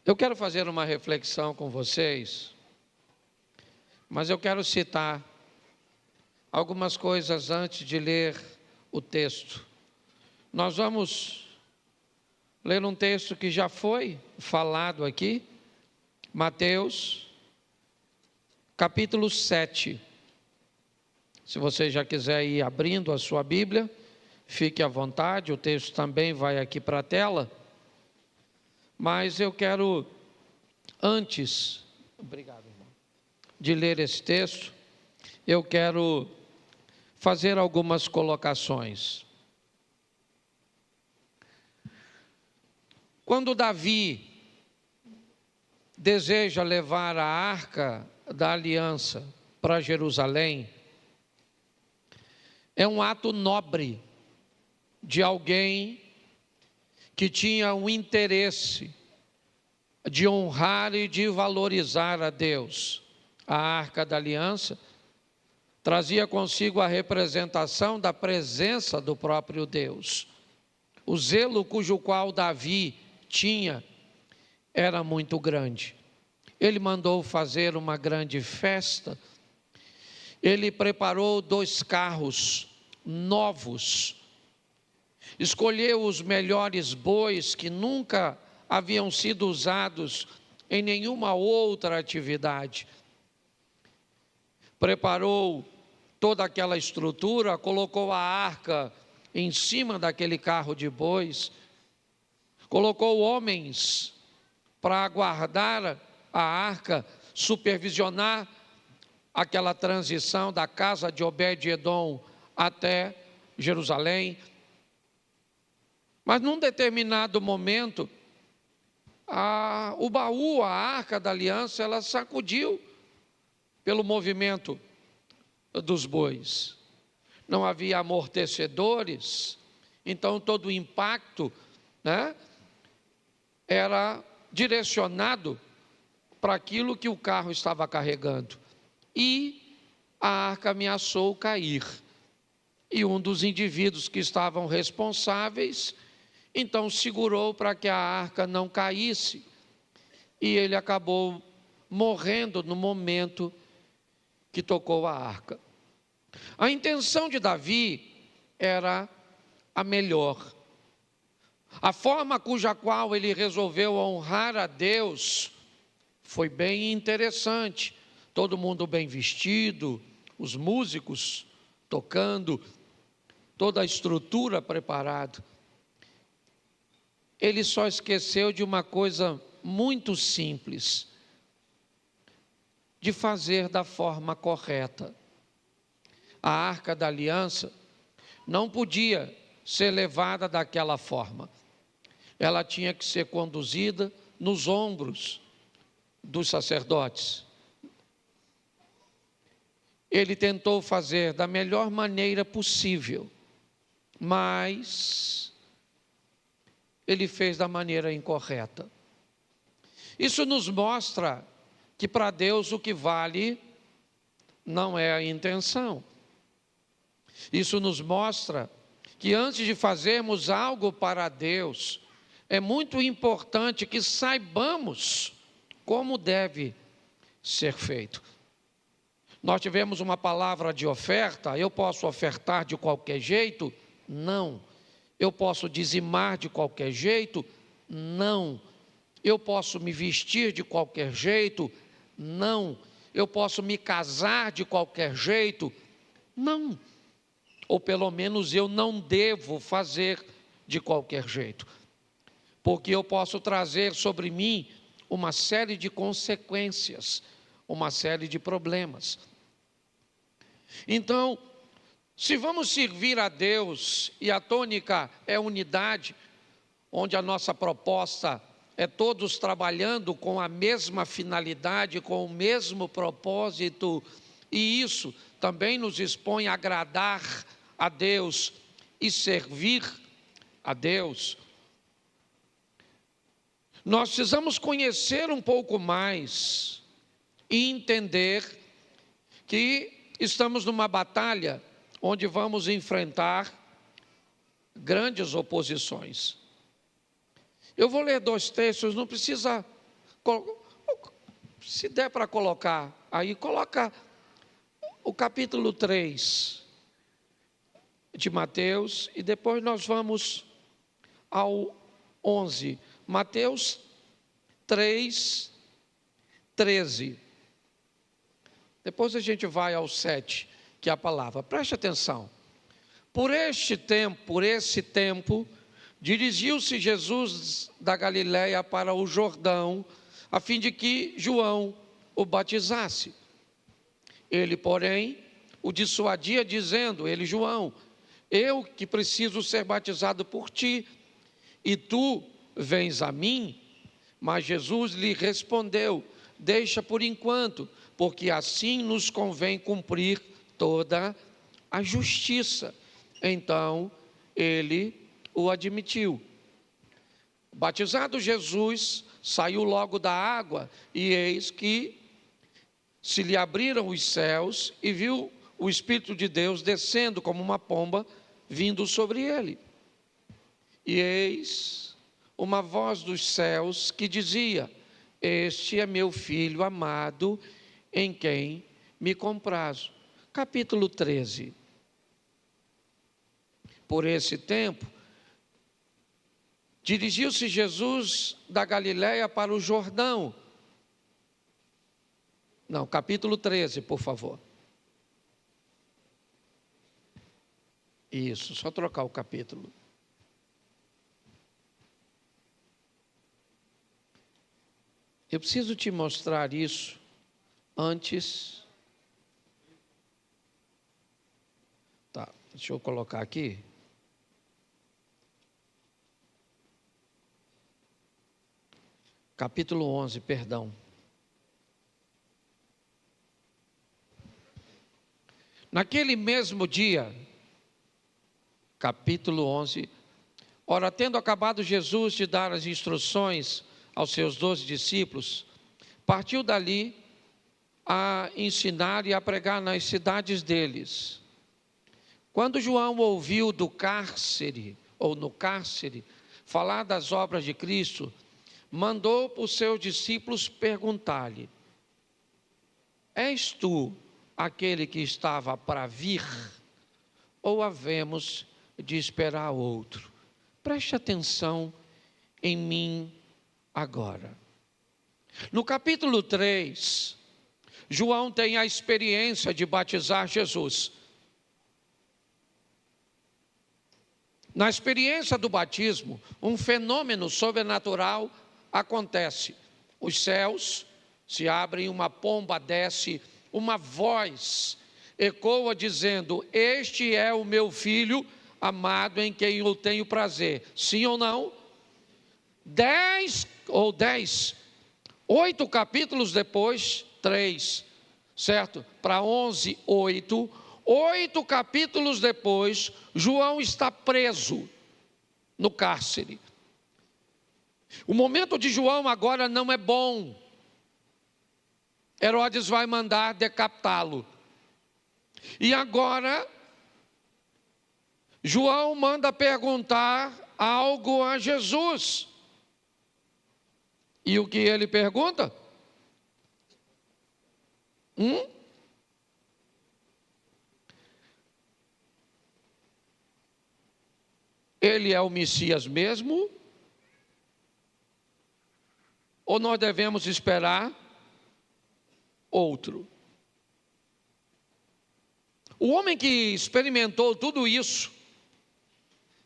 Eu quero fazer uma reflexão com vocês, mas eu quero citar algumas coisas antes de ler o texto. Nós vamos ler um texto que já foi falado aqui, Mateus, capítulo 7. Se você já quiser ir abrindo a sua Bíblia, fique à vontade, o texto também vai aqui para a tela. Mas eu quero, antes, obrigado, irmão, de ler esse texto, eu quero fazer algumas colocações. Quando Davi deseja levar a arca da aliança para Jerusalém, é um ato nobre de alguém que tinha um interesse de honrar e de valorizar a Deus. A arca da aliança trazia consigo a representação da presença do próprio Deus. O zelo cujo qual Davi tinha era muito grande. Ele mandou fazer uma grande festa. Ele preparou 2 carros novos, escolheu os melhores bois que nunca haviam sido usados em nenhuma outra atividade. Preparou toda aquela estrutura, colocou a arca em cima daquele carro de bois, colocou homens para guardar a arca, supervisionar aquela transição da casa de Obed-Edom até Jerusalém. Mas num determinado momento, o baú, a arca da aliança, ela sacudiu pelo movimento dos bois. Não havia amortecedores, então todo o impacto, era direcionado para aquilo que o carro estava carregando. E a arca ameaçou cair. E um dos indivíduos que estavam responsáveis, então segurou para que a arca não caísse. E ele acabou morrendo no momento que tocou a arca. A intenção de Davi era a melhor. A forma cuja qual ele resolveu honrar a Deus foi bem interessante. Todo mundo bem vestido, os músicos tocando, toda a estrutura preparada. Ele só esqueceu de uma coisa muito simples, de fazer da forma correta. A arca da aliança não podia ser levada daquela forma. Ela tinha que ser conduzida nos ombros dos sacerdotes. Ele tentou fazer da melhor maneira possível, mas ele fez da maneira incorreta. Isso nos mostra que para Deus o que vale não é a intenção. Isso nos mostra que antes de fazermos algo para Deus, é muito importante que saibamos como deve ser feito. Nós tivemos uma palavra de oferta. Eu posso ofertar de qualquer jeito? Não. Eu posso dizimar de qualquer jeito? Não. Eu posso me vestir de qualquer jeito? Não. Eu posso me casar de qualquer jeito? Não. Ou pelo menos eu não devo fazer de qualquer jeito, porque eu posso trazer sobre mim uma série de consequências, uma série de problemas. Então, se vamos servir a Deus, e a tônica é unidade, onde a nossa proposta é todos trabalhando com a mesma finalidade, com o mesmo propósito, e isso também nos expõe a agradar a Deus e servir a Deus. Nós precisamos conhecer um pouco mais e entender que estamos numa batalha onde vamos enfrentar grandes oposições. Eu vou ler 2 textos, não precisa Se der para colocar, aí coloca o capítulo 3 de Mateus, e depois nós vamos ao 11. Mateus 3, 13. Depois a gente vai ao 7, que é a palavra. Preste atenção. Por esse tempo, dirigiu-se Jesus da Galiléia para o Jordão, a fim de que João o batizasse. Ele, porém, o dissuadia, dizendo, ele, João, eu que preciso ser batizado por ti, e tu vens a mim? Mas Jesus lhe respondeu, deixa por enquanto, porque assim nos convém cumprir toda a justiça. Então, ele o admitiu. Batizado Jesus, saiu logo da água, e eis que se lhe abriram os céus, e viu o Espírito de Deus descendo como uma pomba, vindo sobre ele. E eis uma voz dos céus que dizia, este é meu Filho amado, em quem me comprazo. Capítulo 13. Por esse tempo, dirigiu-se Jesus da Galiléia para o Jordão. Não, capítulo 13, por favor. Isso, só trocar o capítulo. Eu preciso te mostrar isso antes. Tá, deixa eu colocar aqui. Capítulo 11, perdão. Naquele mesmo dia, capítulo 11, ora, tendo acabado Jesus de dar as instruções aos seus 12 discípulos, partiu dali a ensinar e a pregar nas cidades deles. Quando João ouviu do cárcere, ou no cárcere, falar das obras de Cristo, mandou para os seus discípulos perguntar-lhe, és tu aquele que estava para vir, ou havemos de esperar outro? Preste atenção em mim agora. No capítulo 3, João tem a experiência de batizar Jesus. Na experiência do batismo, um fenômeno sobrenatural acontece. Os céus se abrem, uma pomba desce, uma voz ecoa dizendo, este é o meu Filho amado em quem eu tenho prazer. Sim ou não? 8 capítulos depois, 3, certo? Para 11, 8 capítulos depois, João está preso no cárcere. O momento de João agora não é bom. Herodes vai mandar decapitá-lo. E agora, João manda perguntar algo a Jesus. E o que ele pergunta? Ele é o Messias mesmo? Ou nós devemos esperar outro? O homem que experimentou tudo isso,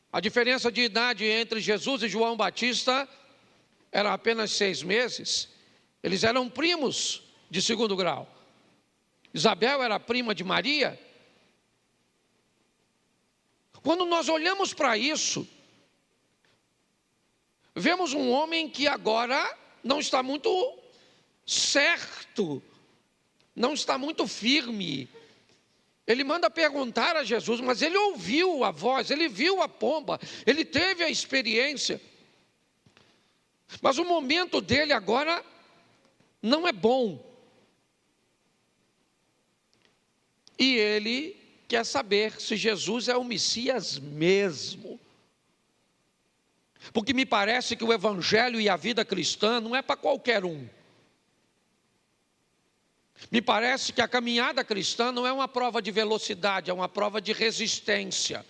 a diferença de idade entre Jesus e João Batista era apenas 6 meses. Eles eram primos de segundo grau. Isabel era prima de Maria. Quando nós olhamos para isso, vemos um homem que agora não está muito certo, não está muito firme. Ele manda perguntar a Jesus, mas ele ouviu a voz, ele viu a pomba, ele teve a experiência. Mas o momento dele agora não é bom. E ele quer saber se Jesus é o Messias mesmo. Porque me parece que o evangelho e a vida cristã não é para qualquer um. Me parece que a caminhada cristã não é uma prova de velocidade, é uma prova de resistência.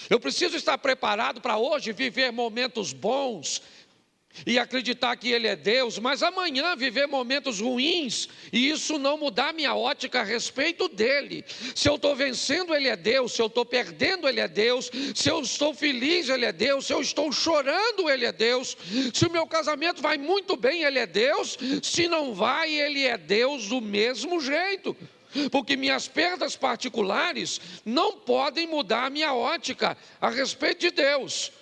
Eu preciso estar preparado para hoje viver momentos bons e acreditar que Ele é Deus, mas amanhã viver momentos ruins e isso não mudar minha ótica a respeito dEle. Se eu estou vencendo, Ele é Deus; se eu estou perdendo, Ele é Deus; se eu estou feliz, Ele é Deus; se eu estou chorando, Ele é Deus; se o meu casamento vai muito bem, Ele é Deus; se não vai, Ele é Deus do mesmo jeito. Porque minhas perdas particulares não podem mudar a minha ótica a respeito de Deus.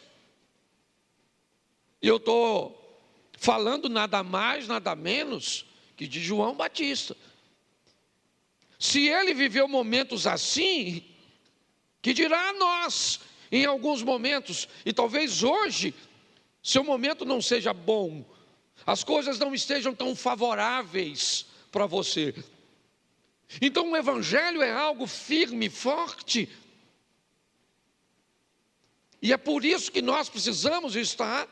E eu estou falando nada mais, nada menos que de João Batista. Se ele viveu momentos assim, que dirá a nós em alguns momentos, e talvez hoje, seu momento não seja bom, as coisas não estejam tão favoráveis para você. Então o evangelho é algo firme, forte. E é por isso que nós precisamos estar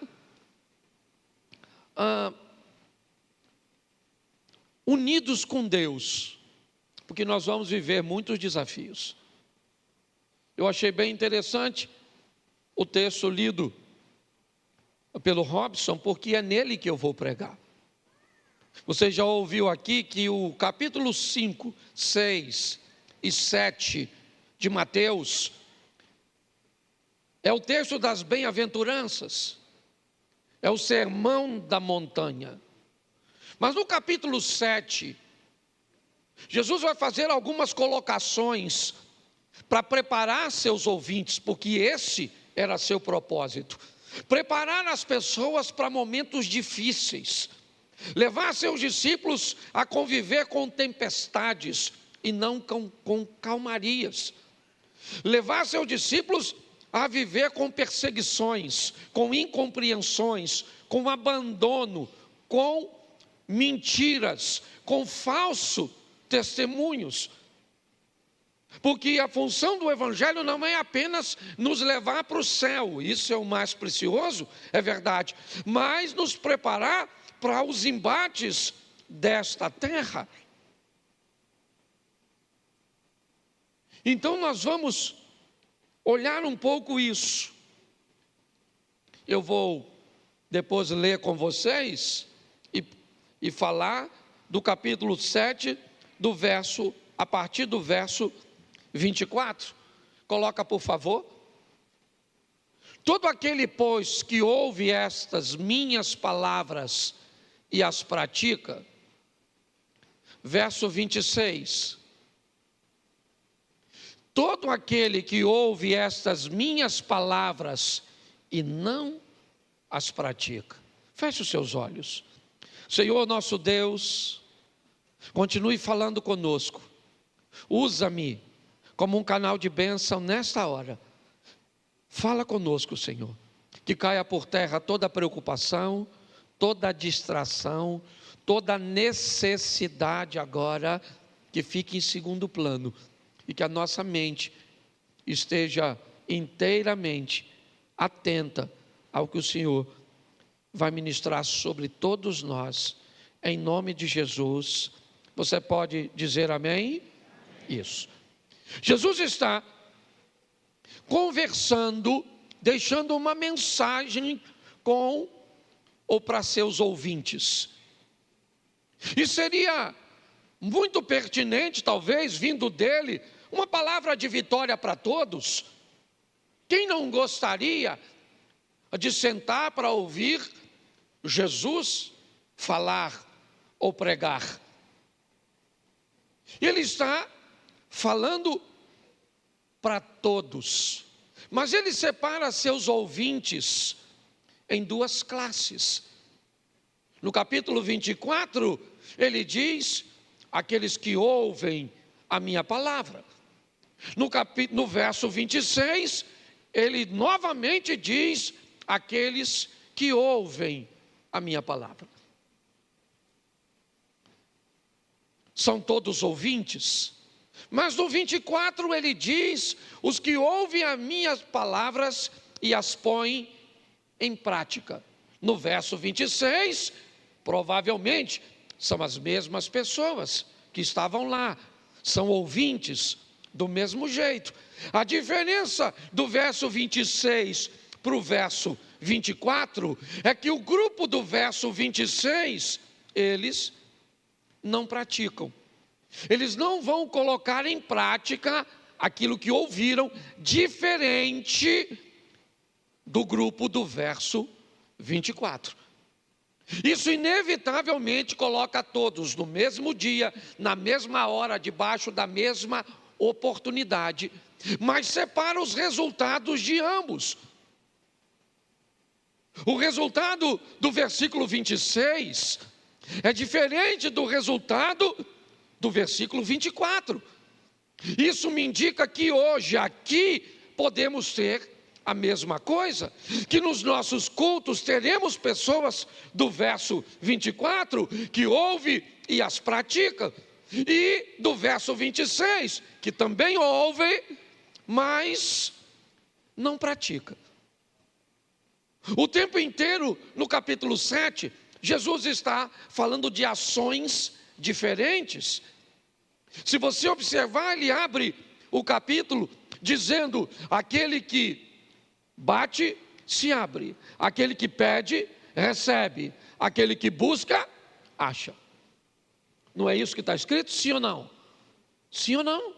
unidos com Deus, porque nós vamos viver muitos desafios. Eu achei bem interessante o texto lido pelo Robson, porque é nele que eu vou pregar. Você já ouviu aqui que o capítulo 5, 6 e 7 de Mateus é o texto das bem-aventuranças, é o sermão da montanha. Mas no capítulo 7, Jesus vai fazer algumas colocações para preparar seus ouvintes, porque esse era seu propósito: preparar as pessoas para momentos difíceis, levar seus discípulos a conviver com tempestades e não com calmarias, levar seus discípulos a viver com perseguições, com incompreensões, com abandono, com mentiras, com falsos testemunhos. Porque a função do evangelho não é apenas nos levar para o céu, isso é o mais precioso, é verdade, mas nos preparar para os embates desta terra. Então nós vamos olhar um pouco isso. Eu vou depois ler com vocês e falar do capítulo 7, a partir do verso 24. Coloca, por favor. Todo aquele, pois, que ouve estas minhas palavras e as pratica. Verso 26. Todo aquele que ouve estas minhas palavras e não as pratica. Feche os seus olhos. Senhor nosso Deus, continue falando conosco. Usa-me como um canal de bênção nesta hora. Fala conosco, Senhor. Que caia por terra toda preocupação, toda distração, toda necessidade agora, que fique em segundo plano. E que a nossa mente esteja inteiramente atenta ao que o Senhor vai ministrar sobre todos nós, em nome de Jesus. Você pode dizer amém? Isso. Jesus está conversando, deixando uma mensagem com ou para seus ouvintes. E seria muito pertinente, talvez, vindo dele, uma palavra de vitória para todos. Quem não gostaria de sentar para ouvir Jesus falar ou pregar? Ele está falando para todos, mas ele separa seus ouvintes em duas classes. No capítulo 24, ele diz: aqueles que ouvem a minha palavra. No verso 26, ele novamente diz: aqueles que ouvem a minha palavra. São todos ouvintes. Mas no 24 ele diz: os que ouvem as minhas palavras e as põem em prática. No verso 26, provavelmente são as mesmas pessoas que estavam lá, são ouvintes do mesmo jeito. A diferença do verso 26 para o verso 24 é que o grupo do verso 26, eles não praticam. Eles não vão colocar em prática aquilo que ouviram, diferente do grupo do verso 24. Isso inevitavelmente coloca todos no mesmo dia, na mesma hora, debaixo da mesma oportunidade, mas separa os resultados de ambos. O resultado do versículo 26 é diferente do resultado do versículo 24. Isso me indica que hoje aqui podemos ter a mesma coisa, que nos nossos cultos teremos pessoas do verso 24 que ouvem e as praticam, e do verso 26 que também ouvem, mas não pratica. O tempo inteiro no capítulo 7, Jesus está falando de ações diferentes. Se você observar, ele abre o capítulo dizendo: aquele que bate, se abre; aquele que pede, recebe; aquele que busca, acha. Não é isso que está escrito? Sim ou não? Sim ou não?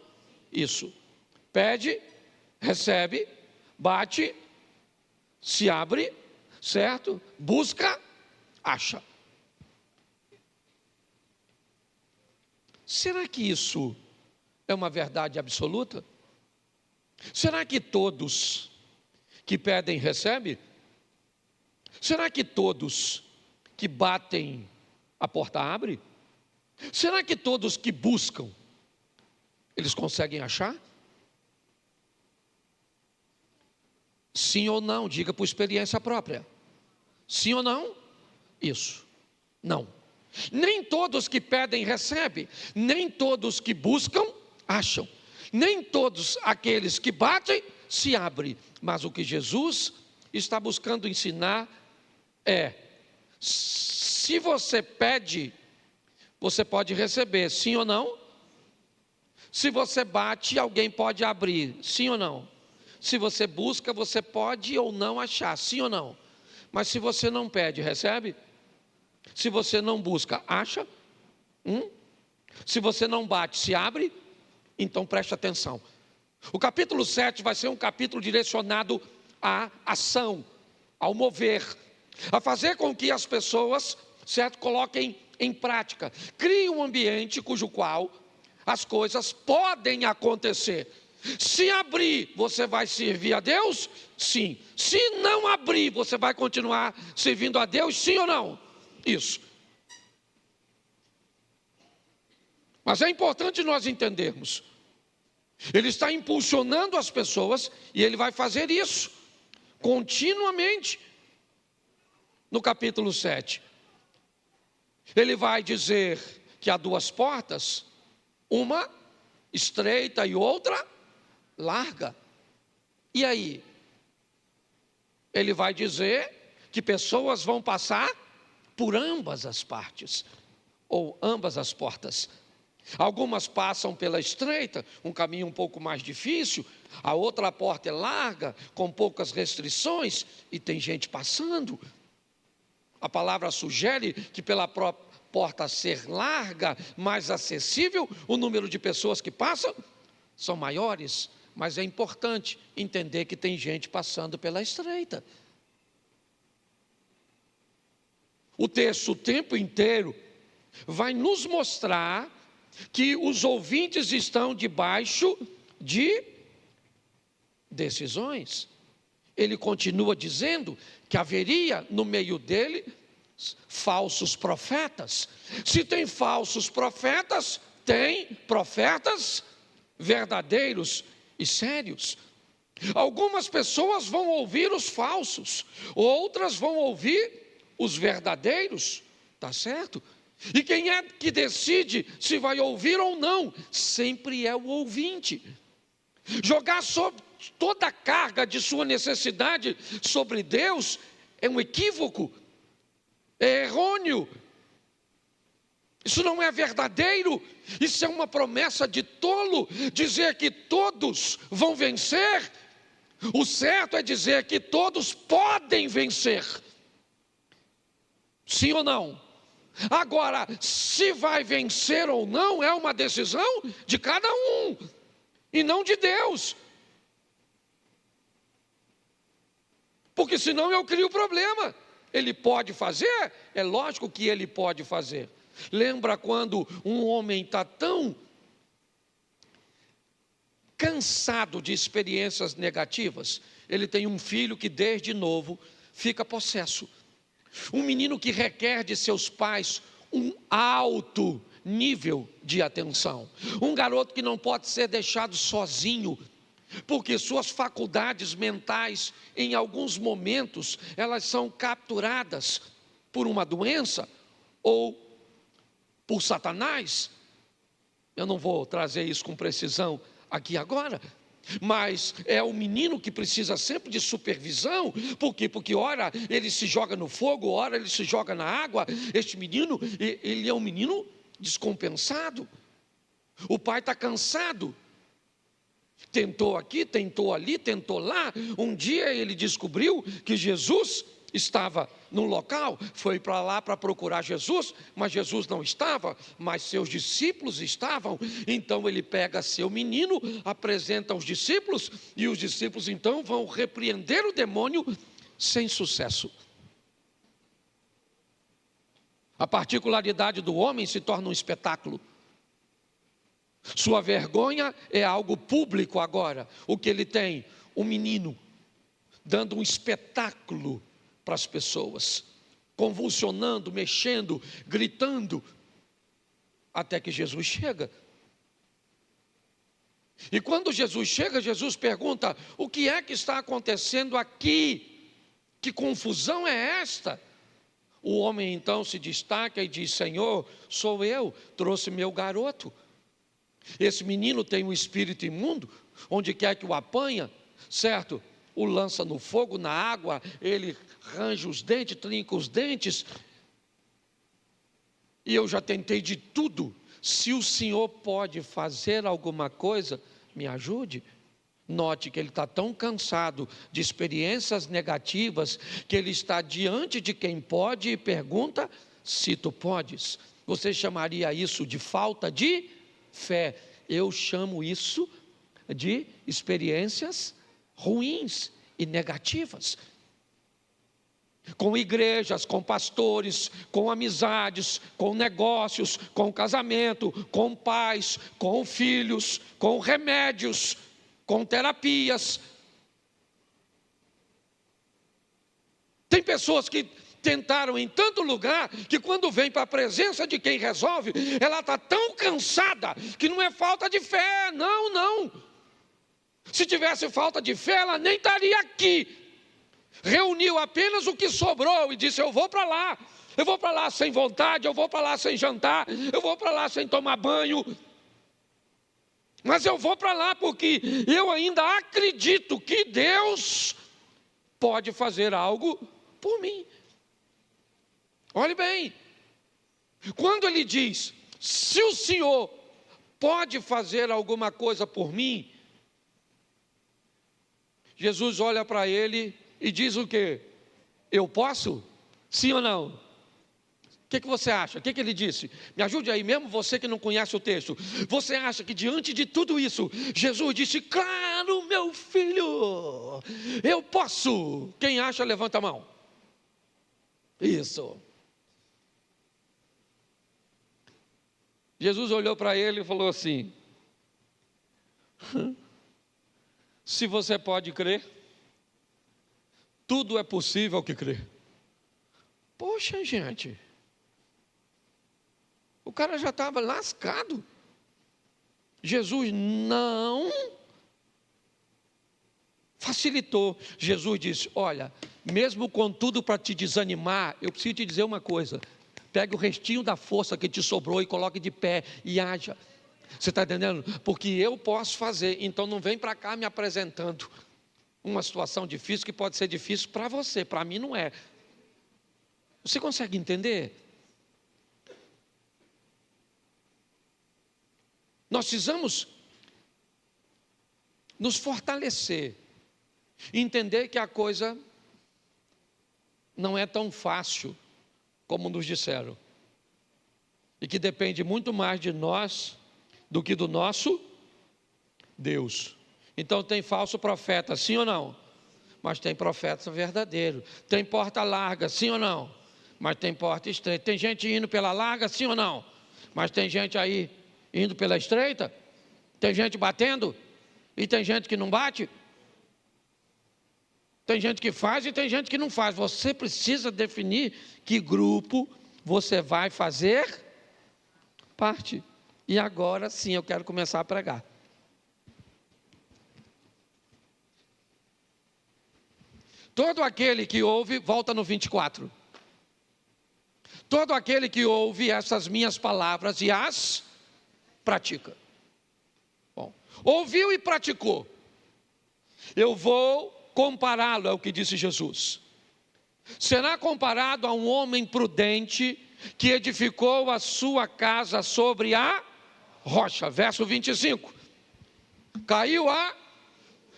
Isso. Pede, recebe; bate, se abre, certo? Busca, acha. Será que isso é uma verdade absoluta? Será que todos que pedem recebem? Será que todos que batem a porta abre? Será que todos que buscam, eles conseguem achar? Sim ou não? Diga por experiência própria. Sim ou não? Isso. Não. Nem todos que pedem recebem, nem todos que buscam acham, nem todos aqueles que batem se abrem. Mas o que Jesus está buscando ensinar é: se você pede, você pode receber, sim ou não? Se você bate, alguém pode abrir, sim ou não? Se você busca, você pode ou não achar, sim ou não? Mas se você não pede, recebe? Se você não busca, acha? Se você não bate, se abre? Então preste atenção. O capítulo 7 vai ser um capítulo direcionado à ação, ao mover, a fazer com que as pessoas, certo, coloquem em prática. Crie um ambiente cujo qual as coisas podem acontecer. Se abrir, você vai servir a Deus? Sim. Se não abrir, você vai continuar servindo a Deus? Sim ou não? Isso. Mas é importante nós entendermos. Ele está impulsionando as pessoas e ele vai fazer isso continuamente. No capítulo 7, ele vai dizer que há duas portas, uma estreita e outra larga. E aí? Ele vai dizer que pessoas vão passar por ambas as partes, ou ambas as portas. Algumas passam pela estreita, um caminho um pouco mais difícil; a outra porta é larga, com poucas restrições, e tem gente passando. A palavra sugere que pela porta ser larga, mais acessível, o número de pessoas que passam são maiores, mas é importante entender que tem gente passando pela estreita. O texto o tempo inteiro vai nos mostrar que os ouvintes estão debaixo de decisões. Ele continua dizendo que haveria no meio dele falsos profetas. Se tem falsos profetas, tem profetas verdadeiros e sérios. Algumas pessoas vão ouvir os falsos, outras vão ouvir os verdadeiros, tá certo? E quem é que decide se vai ouvir ou não? Sempre é o ouvinte. Jogar toda a carga de sua necessidade sobre Deus é um equívoco, é errôneo. Isso não é verdadeiro, isso é uma promessa de tolo, dizer que todos vão vencer. O certo é dizer que todos podem vencer. Sim ou não? Agora, se vai vencer ou não, é uma decisão de cada um, e não de Deus. Porque senão eu crio problema. Ele pode fazer? É lógico que ele pode fazer. Lembra quando um homem está tão cansado de experiências negativas? Ele tem um filho que desde novo fica possesso. Um menino que requer de seus pais um alto nível de atenção. Um garoto que não pode ser deixado sozinho, porque suas faculdades mentais, em alguns momentos, elas são capturadas por uma doença ou por Satanás. Eu não vou trazer isso com precisão aqui agora, mas é o menino que precisa sempre de supervisão. Por quê? Porque ora ele se joga no fogo, ora ele se joga na água. Este menino, ele é um menino descompensado. O pai está cansado. Tentou aqui, tentou ali, tentou lá. Um dia ele descobriu que Jesus estava no local, foi para lá para procurar Jesus, mas Jesus não estava, mas seus discípulos estavam. Então ele pega seu menino, apresenta aos discípulos, e os discípulos então vão repreender o demônio sem sucesso. A particularidade do homem se torna um espetáculo. Sua vergonha é algo público agora. O que ele tem? Um menino dando um espetáculo para as pessoas, convulsionando, mexendo, gritando, até que Jesus chega. E quando Jesus chega, Jesus pergunta: o que é que está acontecendo aqui? Que confusão é esta? O homem então se destaca e diz: Senhor, sou eu, trouxe meu garoto. Esse menino tem um espírito imundo, onde quer que o apanha, certo? O lança no fogo, na água, ele arranja os dentes, trinca os dentes. E eu já tentei de tudo. Se o Senhor pode fazer alguma coisa, me ajude. Note que ele está tão cansado de experiências negativas, que ele está diante de quem pode e pergunta: se tu podes. Você chamaria isso de falta de fé? Eu chamo isso de experiências ruins e negativas. Com igrejas, com pastores, com amizades, com negócios, com casamento, com pais, com filhos, com remédios, com terapias. Tem pessoas que tentaram em tanto lugar, que quando vem para a presença de quem resolve, ela está tão cansada, que não é falta de fé, não. Se tivesse falta de fé, ela nem estaria aqui. Reuniu apenas o que sobrou e disse: eu vou para lá sem vontade, eu vou para lá sem jantar, eu vou para lá sem tomar banho, mas eu vou para lá porque eu ainda acredito que Deus pode fazer algo por mim. Olhe bem, quando ele diz: se o Senhor pode fazer alguma coisa por mim, Jesus olha para ele e diz o quê? Eu posso? Sim ou não? O que você acha? O que ele disse? Me ajude aí, mesmo você que não conhece o texto. Você acha que diante de tudo isso, Jesus disse: claro, meu filho, eu posso. Quem acha, levanta a mão. Isso. Jesus olhou para ele e falou assim: se você pode crer, tudo é possível que crê. Poxa, gente, o cara já estava lascado. Jesus não facilitou. Jesus disse: olha, mesmo com tudo para te desanimar, eu preciso te dizer uma coisa: pegue o restinho da força que te sobrou e coloque de pé e haja. Você está entendendo? Porque eu posso fazer, então não vem para cá me apresentando. uma situação difícil que pode ser difícil para você, para mim não é. Você consegue entender? Nós precisamos nos fortalecer, entender que a coisa não é tão fácil como nos disseram, e que depende muito mais de nós do que do nosso Deus. Então tem falso profeta, sim ou não? Mas tem profeta verdadeiro. Tem porta larga, sim ou não? Mas tem porta estreita. Tem gente indo pela larga, sim ou não? Mas tem gente aí indo pela estreita? Tem gente batendo? E tem gente que não bate? Tem gente que faz e tem gente que não faz. Você precisa definir que grupo você vai fazer parte. E agora sim eu quero começar a pregar. Todo aquele que ouve, volta no 24. Todo aquele que ouve essas minhas palavras e as pratica. Bom, ouviu e praticou. Eu vou compará-lo, é o que disse Jesus. Será comparado a um homem prudente que edificou a sua casa sobre a rocha. Verso 25. Caiu a,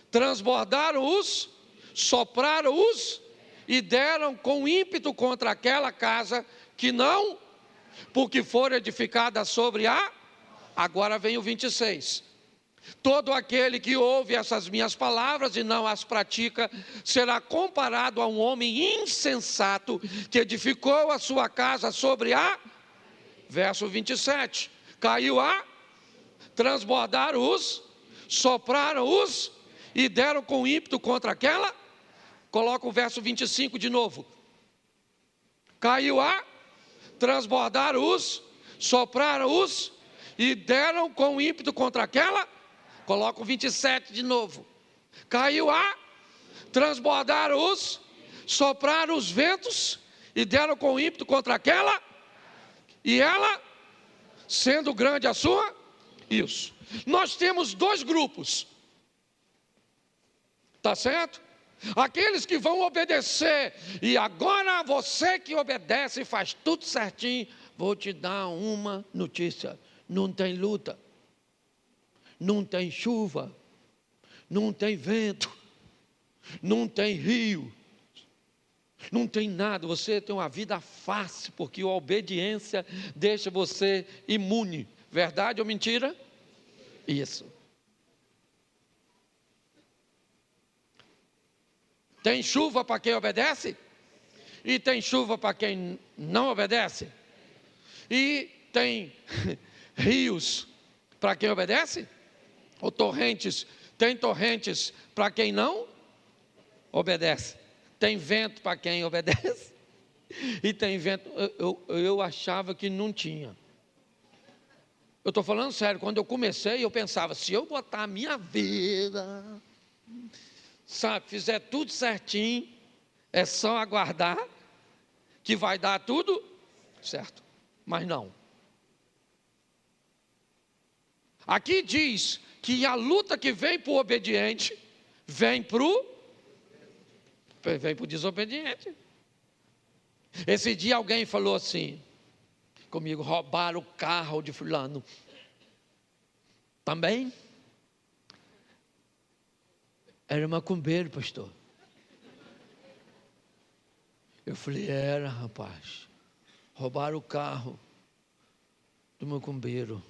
transbordaram os, sopraram os e deram com ímpeto contra aquela casa que não, porque for edificada sobre a, agora vem o 26. Todo aquele que ouve essas minhas palavras e não as pratica, será comparado a um homem insensato que edificou a sua casa sobre a, verso 27, caiu a, transbordaram os, sopraram os e deram com ímpeto contra aquela, coloca o verso 25 de novo, caiu a, transbordaram os, sopraram os e deram com ímpeto contra aquela, coloca o 27 de novo, caiu a, transbordaram os, sopraram os ventos e deram com ímpeto contra aquela, e ela, sendo grande a sua, isso. Nós temos dois grupos, tá certo? Aqueles que vão obedecer, e agora você que obedece e faz tudo certinho, vou te dar uma notícia: não tem luta, não tem chuva, não tem vento, não tem rio, não tem nada, você tem uma vida fácil, porque a obediência deixa você imune. Verdade ou mentira? Isso. Tem chuva para quem obedece? E tem chuva para quem não obedece? E tem rios para quem obedece? Ou torrentes? Tem torrentes para quem não obedece? Tem vento para quem obedece? E tem vento, eu achava que não tinha. Eu estou falando sério, quando eu comecei eu pensava, se eu botar a minha vida, sabe, fizer tudo certinho, é só aguardar que vai dar tudo certo. Mas não. Aqui diz que a luta que vem para o obediente, vem para o desobediente. Esse dia alguém falou assim comigo: roubaram o carro de fulano. Também? Era macumbeiro, pastor. Eu falei: era, rapaz. Roubaram o carro do macumbeiro.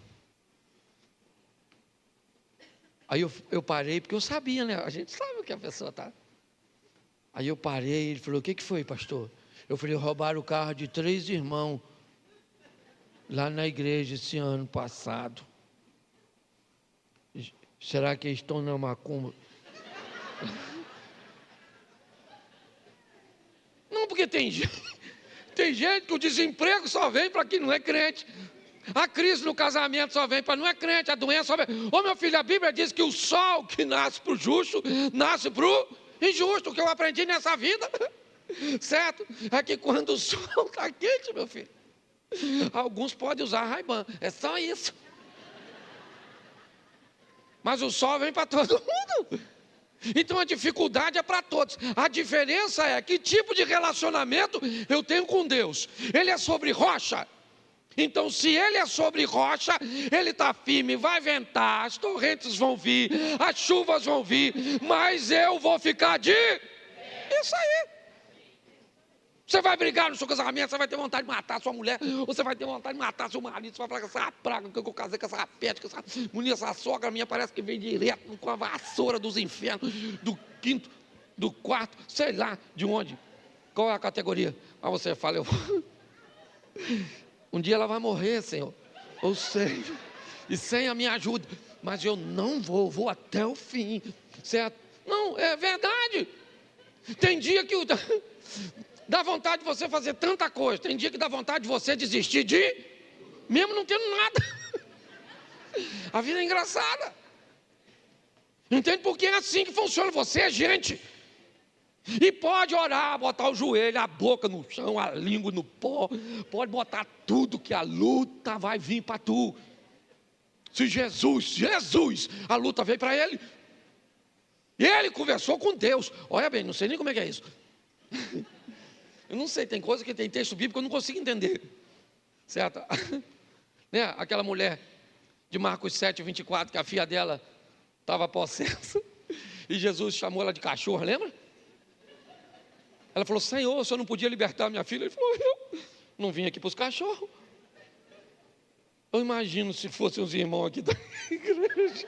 Aí eu parei, porque eu sabia, né? A gente sabe o que a pessoa está. Aí eu parei, ele falou: o que foi, pastor? Eu falei: roubaram o carro de 3 irmãos lá na igreja esse ano passado. Será que eles estão na macumba? Não, porque tem gente que o desemprego só vem para quem não é crente. A crise no casamento só vem para não é crente. A doença só vem. Ô meu filho, a Bíblia diz que o sol que nasce para o justo, nasce para o injusto. O que eu aprendi nessa vida, certo? É que quando o sol está quente, meu filho, alguns podem usar Ray-Ban, é só isso. Mas o sol vem para todo mundo. Então a dificuldade é para todos. A diferença é que tipo de relacionamento eu tenho com Deus. Ele é sobre rocha. Então, se ele é sobre rocha, ele está firme, vai ventar, as torrentes vão vir, as chuvas vão vir, mas eu vou ficar de... Isso aí. Você vai brigar no seu casamento, você vai ter vontade de matar sua mulher, ou você vai ter vontade de matar seu marido, você vai falar que essa praga que eu casei com essa rapete, que essa mulher, essa sogra minha parece que vem direto com a vassoura dos infernos, do quinto, do quarto, sei lá de onde, qual é a categoria. Mas você fala, um dia ela vai morrer, Senhor, ou sei, e sem a minha ajuda, mas eu não vou até o fim, certo? Não, é verdade. Tem dia que dá vontade de você fazer tanta coisa, tem dia que dá vontade de você desistir mesmo não tendo nada. A vida é engraçada. Entende? Porque é assim que funciona, você é gente. E pode orar, botar o joelho, a boca no chão, a língua no pó, pode botar tudo que a luta vai vir para tu. Se Jesus, a luta veio para ele. E ele conversou com Deus. Olha bem, não sei nem como é que é isso. Eu não sei, tem coisa que tem texto bíblico que eu não consigo entender. Certo? Né? Aquela mulher de Marcos 7, 24, que a filha dela estava possessa. E Jesus chamou ela de cachorro, lembra? Ela falou, Senhor, o Senhor não podia libertar minha filha? Ele falou, eu não vim aqui para os cachorros. Eu imagino se fossem os irmãos aqui da igreja.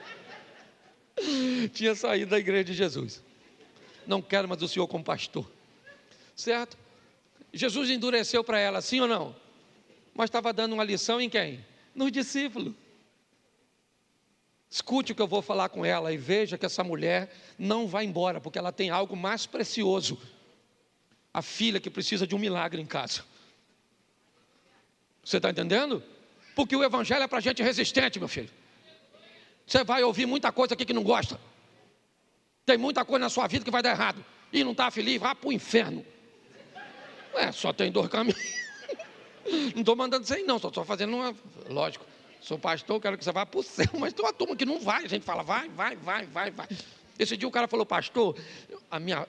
Tinha saído da igreja de Jesus. Não quero mais o Senhor como pastor. Certo? Jesus endureceu para ela, sim ou não? Mas estava dando uma lição em quem? Nos discípulos. Escute o que eu vou falar com ela e veja que essa mulher não vai embora, porque ela tem algo mais precioso. A filha que precisa de um milagre em casa. Você está entendendo? Porque o evangelho é para gente resistente, meu filho. Você vai ouvir muita coisa aqui que não gosta. Tem muita coisa na sua vida que vai dar errado. E não está feliz, vá para o inferno. Só tem 2 caminhos. Não estou mandando você ir não, só estou fazendo uma... Lógico, sou pastor, quero que você vá para o céu. Mas tem uma turma que não vai, a gente fala, vai. Esse dia o cara falou, pastor,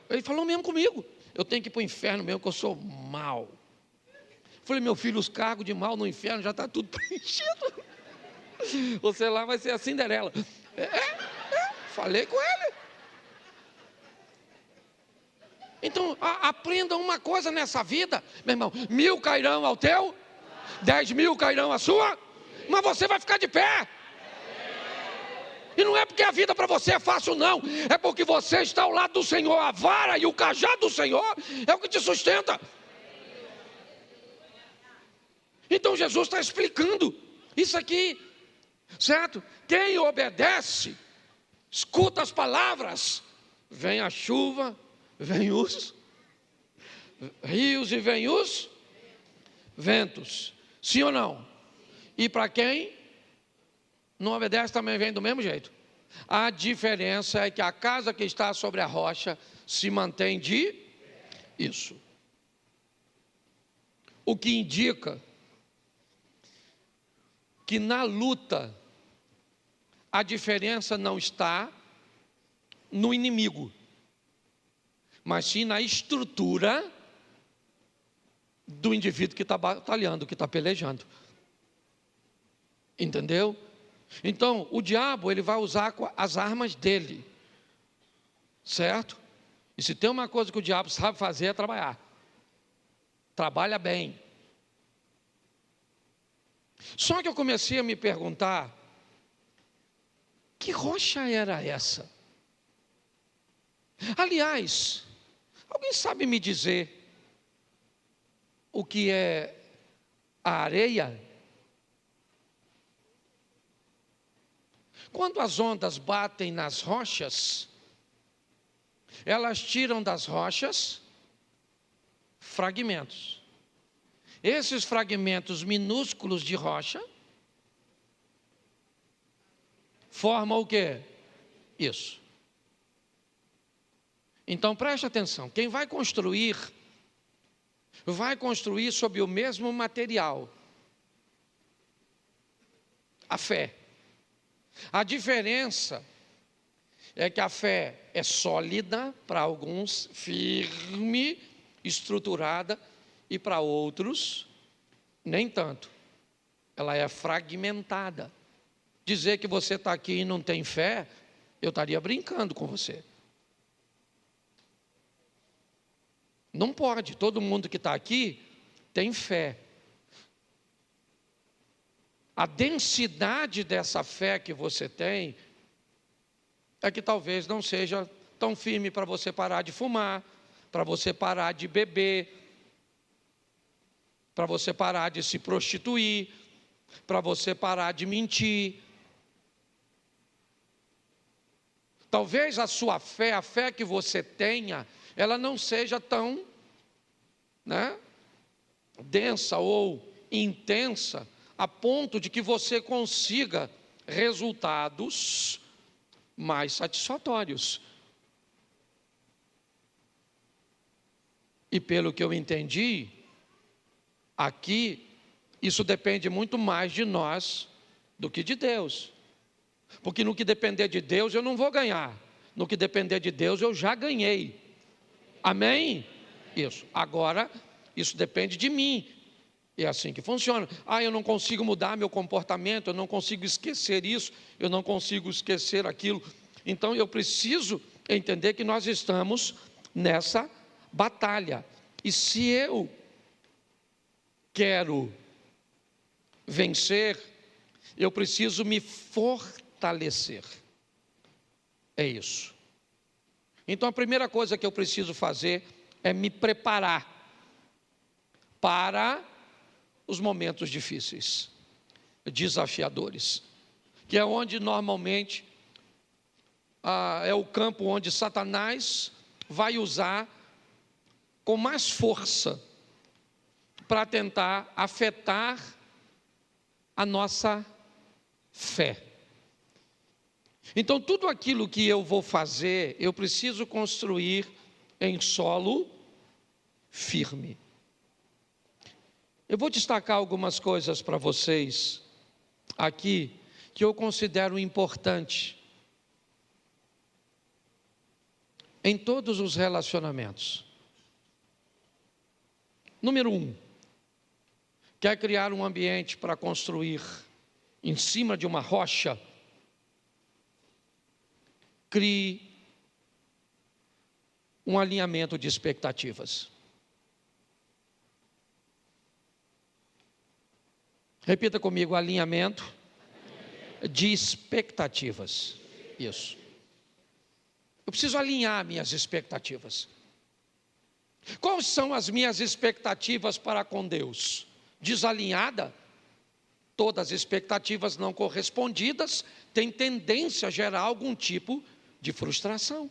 ele falou mesmo comigo. Eu tenho que ir para o inferno mesmo, que eu sou mau. Falei, meu filho, os cargos de mal no inferno já está tudo preenchido. Você lá vai ser a Cinderela. Falei com ele. Então, aprenda uma coisa nessa vida, meu irmão. 1000 cairão ao teu, 10.000 cairão à sua, mas você vai ficar de pé. E não é porque a vida para você é fácil, não. É porque você está ao lado do Senhor. A vara e o cajado do Senhor é o que te sustenta. Então Jesus está explicando isso aqui, certo? Quem obedece, escuta as palavras, vem a chuva, vem os rios e vem os ventos. Sim ou não? E para quem não obedece também vem do mesmo jeito. A diferença é que a casa que está sobre a rocha se mantém de isso. O que indica que na luta a diferença não está no inimigo, mas sim na estrutura do indivíduo que está batalhando, que está pelejando. Entendeu? Então, o diabo, ele vai usar as armas dele, certo? E se tem uma coisa que o diabo sabe fazer é trabalhar. Trabalha bem. Só que eu comecei a me perguntar, que rocha era essa? Aliás, alguém sabe me dizer o que é a areia? Quando as ondas batem nas rochas, elas tiram das rochas fragmentos. Esses fragmentos minúsculos de rocha formam o quê? Isso. Então preste atenção, quem vai construir sobre o mesmo material. A fé. A diferença é que a fé é sólida, para alguns firme, estruturada, e para outros nem tanto. Ela é fragmentada. Dizer que você está aqui e não tem fé, eu estaria brincando com você. Não pode, todo mundo que está aqui tem fé. A densidade dessa fé que você tem é que talvez não seja tão firme para você parar de fumar, para você parar de beber, para você parar de se prostituir, para você parar de mentir. Talvez a sua fé, a fé que você tenha, ela não seja tão, densa ou intensa, a ponto de que você consiga resultados mais satisfatórios. E pelo que eu entendi, aqui, isso depende muito mais de nós do que de Deus. Porque no que depender de Deus eu não vou ganhar. No que depender de Deus eu já ganhei. Amém? Isso. Agora, isso depende de mim. É assim que funciona. Eu não consigo mudar meu comportamento, eu não consigo esquecer isso, eu não consigo esquecer aquilo. Então eu preciso entender que nós estamos nessa batalha. E se eu quero vencer, eu preciso me fortalecer. É isso. Então a primeira coisa que eu preciso fazer é me preparar para os momentos difíceis, desafiadores, que é onde normalmente é o campo onde Satanás vai usar com mais força para tentar afetar a nossa fé. Então tudo aquilo que eu vou fazer, eu preciso construir em solo firme. Eu vou destacar algumas coisas para vocês aqui que eu considero importante em todos os relacionamentos. Número 1, quer criar um ambiente para construir em cima de uma rocha? Crie um alinhamento de expectativas. Repita comigo, alinhamento de expectativas. Isso. Eu preciso alinhar minhas expectativas. Quais são as minhas expectativas para com Deus? Desalinhada? Todas as expectativas não correspondidas têm tendência a gerar algum tipo de frustração.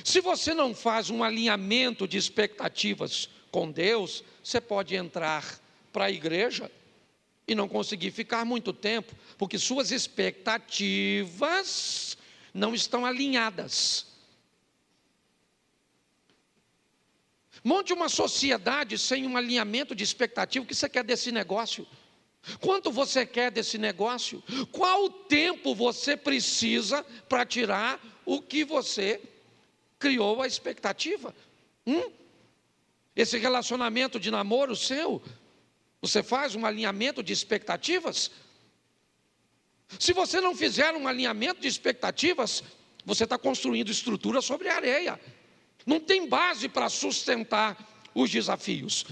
Se você não faz um alinhamento de expectativas com Deus, você pode entrar para a igreja e não conseguir ficar muito tempo, porque suas expectativas não estão alinhadas. Monte uma sociedade sem um alinhamento de expectativa. O que você quer desse negócio? Quanto você quer desse negócio? Qual tempo você precisa para tirar o que você criou a expectativa? Esse relacionamento de namoro seu, você faz um alinhamento de expectativas? Se você não fizer um alinhamento de expectativas, você está construindo estrutura sobre areia. Não tem base para sustentar os desafios.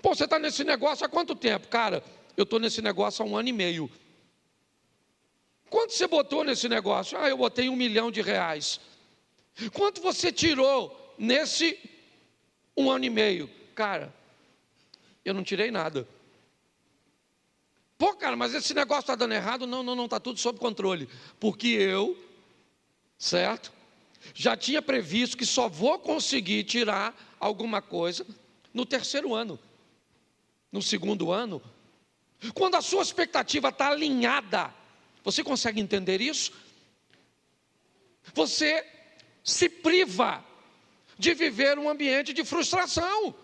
Pô, você está nesse negócio há quanto tempo? Cara, eu estou nesse negócio há 1 ano e meio. Quanto você botou nesse negócio? Eu botei R$1 milhão. Quanto você tirou nesse 1 ano e meio? Cara, eu não tirei nada. Pô, cara, mas esse negócio está dando errado? Não, está tudo sob controle. Porque eu, certo? Já tinha previsto que só vou conseguir tirar alguma coisa no 3º ano. No 2º ano. Quando a sua expectativa está alinhada, você consegue entender isso? Você se priva de viver um ambiente de frustração.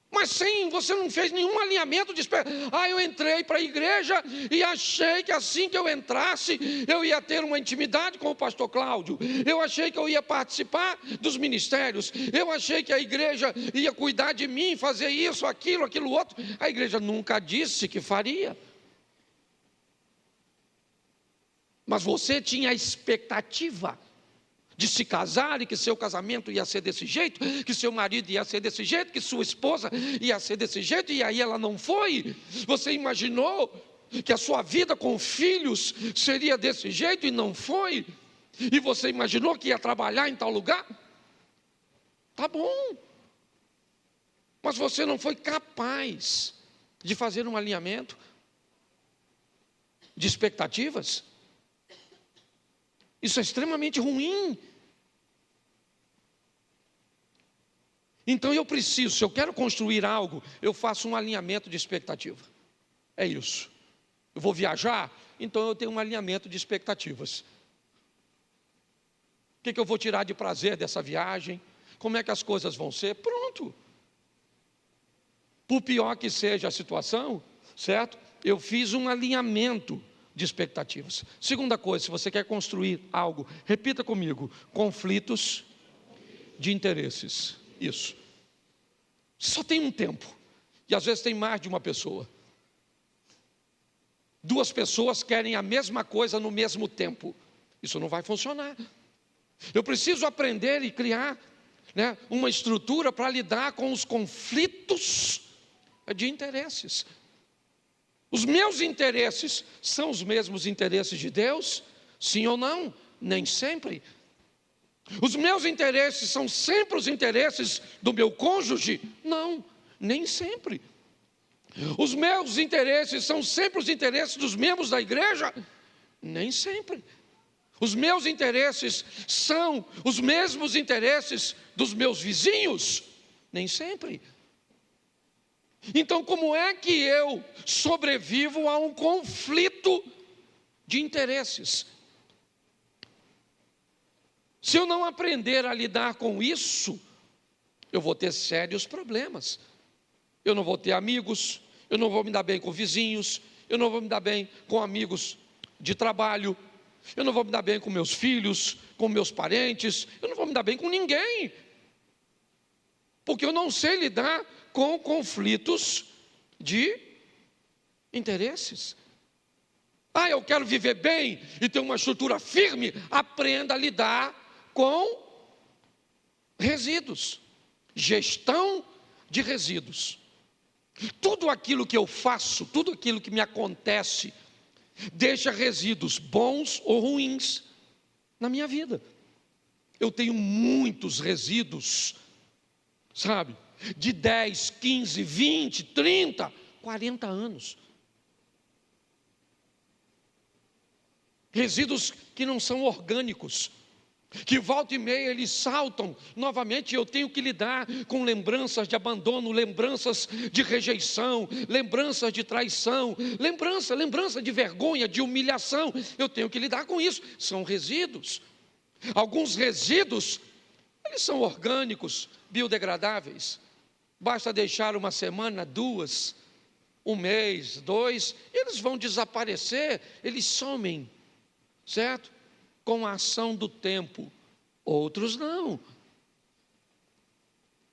Mas sim, você não fez nenhum alinhamento de espera. Eu entrei para a igreja e achei que assim que eu entrasse, eu ia ter uma intimidade com o pastor Cláudio. Eu achei que eu ia participar dos ministérios. Eu achei que a igreja ia cuidar de mim, fazer isso, aquilo outro. A igreja nunca disse que faria. Mas você tinha a expectativa de se casar e que seu casamento ia ser desse jeito, que seu marido ia ser desse jeito, que sua esposa ia ser desse jeito, e aí ela não foi. Você imaginou que a sua vida com filhos seria desse jeito e não foi? E você imaginou que ia trabalhar em tal lugar? Tá bom. Mas você não foi capaz de fazer um alinhamento de expectativas? Isso é extremamente ruim. Então eu preciso, se eu quero construir algo, eu faço um alinhamento de expectativa. É isso. Eu vou viajar, então eu tenho um alinhamento de expectativas. O que eu vou tirar de prazer dessa viagem? Como é que as coisas vão ser? Pronto. Por pior que seja a situação, certo? Eu fiz um alinhamento de expectativas. Segunda coisa, se você quer construir algo, repita comigo: conflitos de interesses. Isso. Só tem um tempo, e às vezes tem mais de uma pessoa. Duas pessoas querem a mesma coisa no mesmo tempo. Isso não vai funcionar. Eu preciso aprender e criar, uma estrutura para lidar com os conflitos de interesses. Os meus interesses são os mesmos interesses de Deus? Sim ou não? Nem sempre. Os meus interesses são sempre os interesses do meu cônjuge? Não, nem sempre. Os meus interesses são sempre os interesses dos membros da igreja? Nem sempre. Os meus interesses são os mesmos interesses dos meus vizinhos? Nem sempre. Então, como é que eu sobrevivo a um conflito de interesses? Se eu não aprender a lidar com isso, eu vou ter sérios problemas. Eu não vou ter amigos, eu não vou me dar bem com vizinhos, eu não vou me dar bem com amigos de trabalho, eu não vou me dar bem com meus filhos, com meus parentes, eu não vou me dar bem com ninguém, porque eu não sei lidar com conflitos de interesses. Eu quero viver bem e ter uma estrutura firme. Aprenda a lidar com resíduos, gestão de resíduos. Tudo aquilo que eu faço, tudo aquilo que me acontece, deixa resíduos bons ou ruins na minha vida. Eu tenho muitos resíduos, sabe? De 10, 15, 20, 30, 40 anos. Resíduos que não são orgânicos, que volta e meia eles saltam novamente. Eu tenho que lidar com lembranças de abandono, lembranças de rejeição, lembranças de traição, lembrança de vergonha, de humilhação. Eu tenho que lidar com isso. São resíduos. Alguns resíduos, eles são orgânicos, biodegradáveis. Basta deixar uma semana, 2, 1 mês, 2, eles vão desaparecer, eles somem, certo? Com a ação do tempo. Outros não.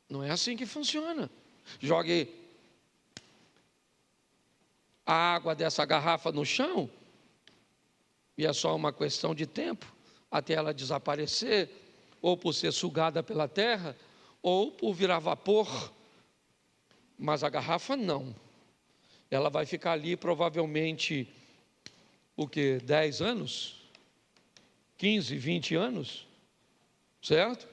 Não é assim que funciona. Jogue a água dessa garrafa no chão e é só uma questão de tempo até ela desaparecer, ou por ser sugada pela terra, ou por virar vapor. Mas a garrafa não. Ela vai ficar ali provavelmente, 10 anos? 15, 20 anos? Certo?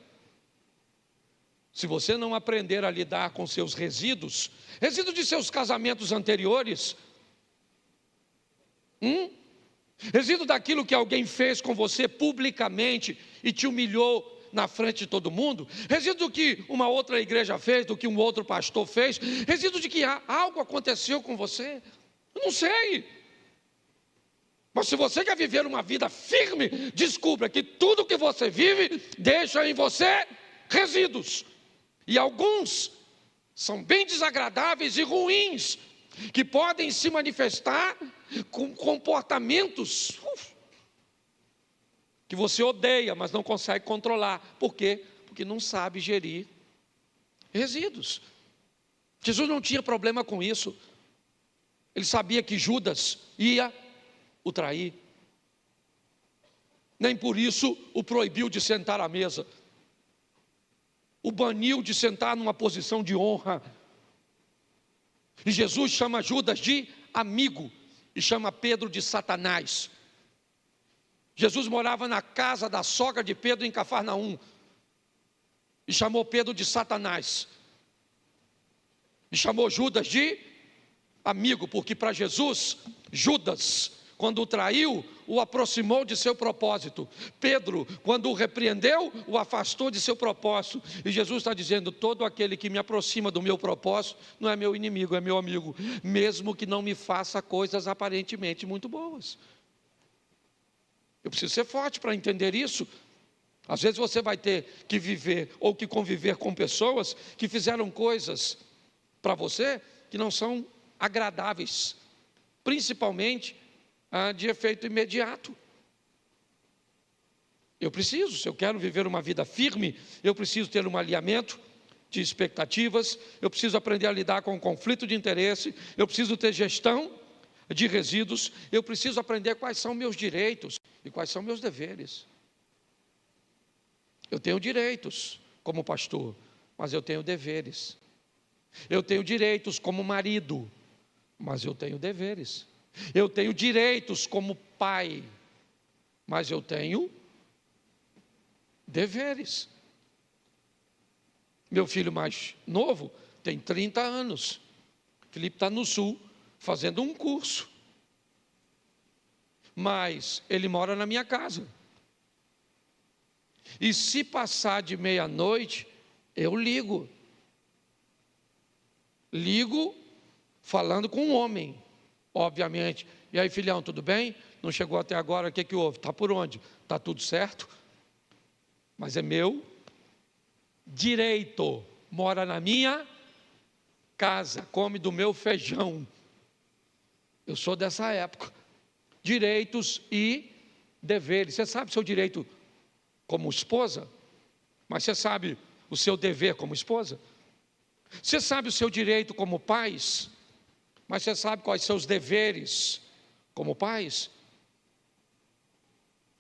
Se você não aprender a lidar com seus resíduos de seus casamentos anteriores, resíduo daquilo que alguém fez com você publicamente e te humilhou na frente de todo mundo, resíduo do que uma outra igreja fez, do que um outro pastor fez, resíduo de que algo aconteceu com você, eu não sei. Mas se você quer viver uma vida firme, descubra que tudo que você vive deixa em você resíduos. E alguns são bem desagradáveis e ruins, que podem se manifestar com comportamentos que você odeia, mas não consegue controlar. Por quê? Porque não sabe gerir resíduos. Jesus não tinha problema com isso. Ele sabia que Judas ia o trair. Nem por isso o proibiu de sentar à mesa. O baniu de sentar numa posição de honra. E Jesus chama Judas de amigo e chama Pedro de Satanás. Jesus morava na casa da sogra de Pedro em Cafarnaum e chamou Pedro de Satanás. E chamou Judas de amigo, porque para Jesus, Judas, quando o traiu, o aproximou de seu propósito. Pedro, quando o repreendeu, o afastou de seu propósito. E Jesus está dizendo: todo aquele que me aproxima do meu propósito não é meu inimigo, é meu amigo, mesmo que não me faça coisas aparentemente muito boas. Eu preciso ser forte para entender isso. Às vezes você vai ter que viver ou que conviver com pessoas que fizeram coisas para você que não são agradáveis, principalmente de efeito imediato. Eu preciso, se eu quero viver uma vida firme, eu preciso ter um alinhamento de expectativas, eu preciso aprender a lidar com o conflito de interesse, eu preciso ter gestão de resíduos, eu preciso aprender quais são meus direitos e quais são meus deveres. Eu tenho direitos como pastor, mas eu tenho deveres. Eu tenho direitos como marido, mas eu tenho deveres. Eu tenho direitos como pai, mas eu tenho deveres. Meu filho mais novo tem 30 anos. Felipe está no sul, fazendo um curso. Mas ele mora na minha casa. E se passar de meia-noite, eu ligo. Ligo falando com um homem, obviamente. E aí, filhão, tudo bem? Não chegou até agora, o que houve? Está por onde? Está tudo certo? Mas é meu direito. Mora na minha casa, come do meu feijão. Eu sou dessa época. Direitos e deveres. Você sabe o seu direito como esposa? Mas você sabe o seu dever como esposa? Você sabe o seu direito como pais? Mas você sabe quais são os deveres como pais?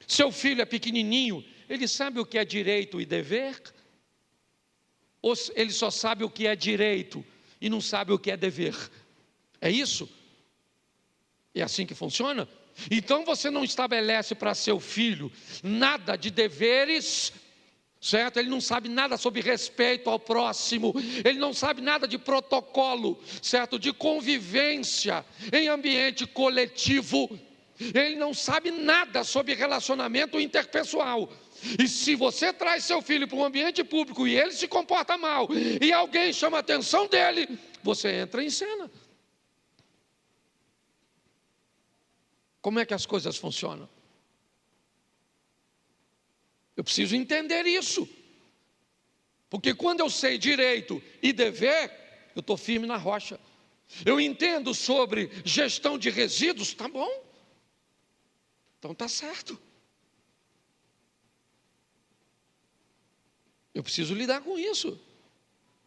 Seu filho é pequenininho, ele sabe o que é direito e dever? Ou ele só sabe o que é direito e não sabe o que é dever? É isso? É assim que funciona? Então você não estabelece para seu filho nada de deveres, certo? Ele não sabe nada sobre respeito ao próximo, ele não sabe nada de protocolo, certo? De convivência em ambiente coletivo, ele não sabe nada sobre relacionamento interpessoal. E se você traz seu filho para um ambiente público e ele se comporta mal, e alguém chama a atenção dele, você entra em cena. Como é que as coisas funcionam? Eu preciso entender isso. Porque quando eu sei direito e dever, eu estou firme na rocha. Eu entendo sobre gestão de resíduos, tá bom. Então tá certo. Eu preciso lidar com isso.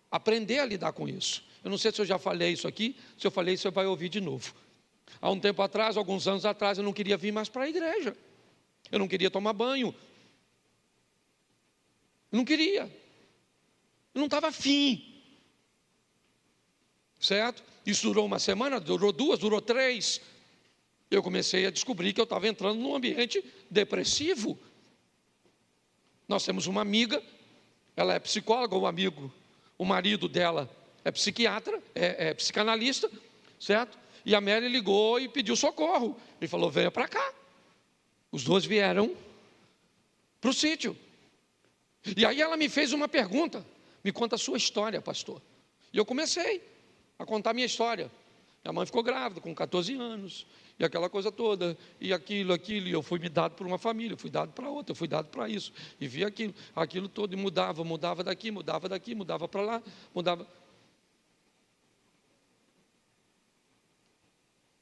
Aprender a lidar com isso. Eu não sei se eu já falei isso aqui. Se eu falei, você vai ouvir de novo. Há um tempo atrás, alguns anos atrás, eu não queria vir mais para a igreja. Eu não queria tomar banho. Eu não queria. Eu não estava afim. Certo? Isso durou uma semana, durou 2, durou 3. Eu comecei a descobrir que eu estava entrando num ambiente depressivo. Nós temos uma amiga, ela é psicóloga, um amigo, o marido dela é psiquiatra, é psicanalista, certo? E a Mary ligou e pediu socorro. Ele falou: venha para cá. Os dois vieram para o sítio. E aí ela me fez uma pergunta: me conta a sua história, pastor. E eu comecei a contar a minha história. Minha mãe ficou grávida com 14 anos, e aquela coisa toda, e aquilo, e eu fui me dado por uma família, eu fui dado para outra, eu fui dado para isso, e vi aquilo todo, e mudava daqui, mudava para lá, mudava.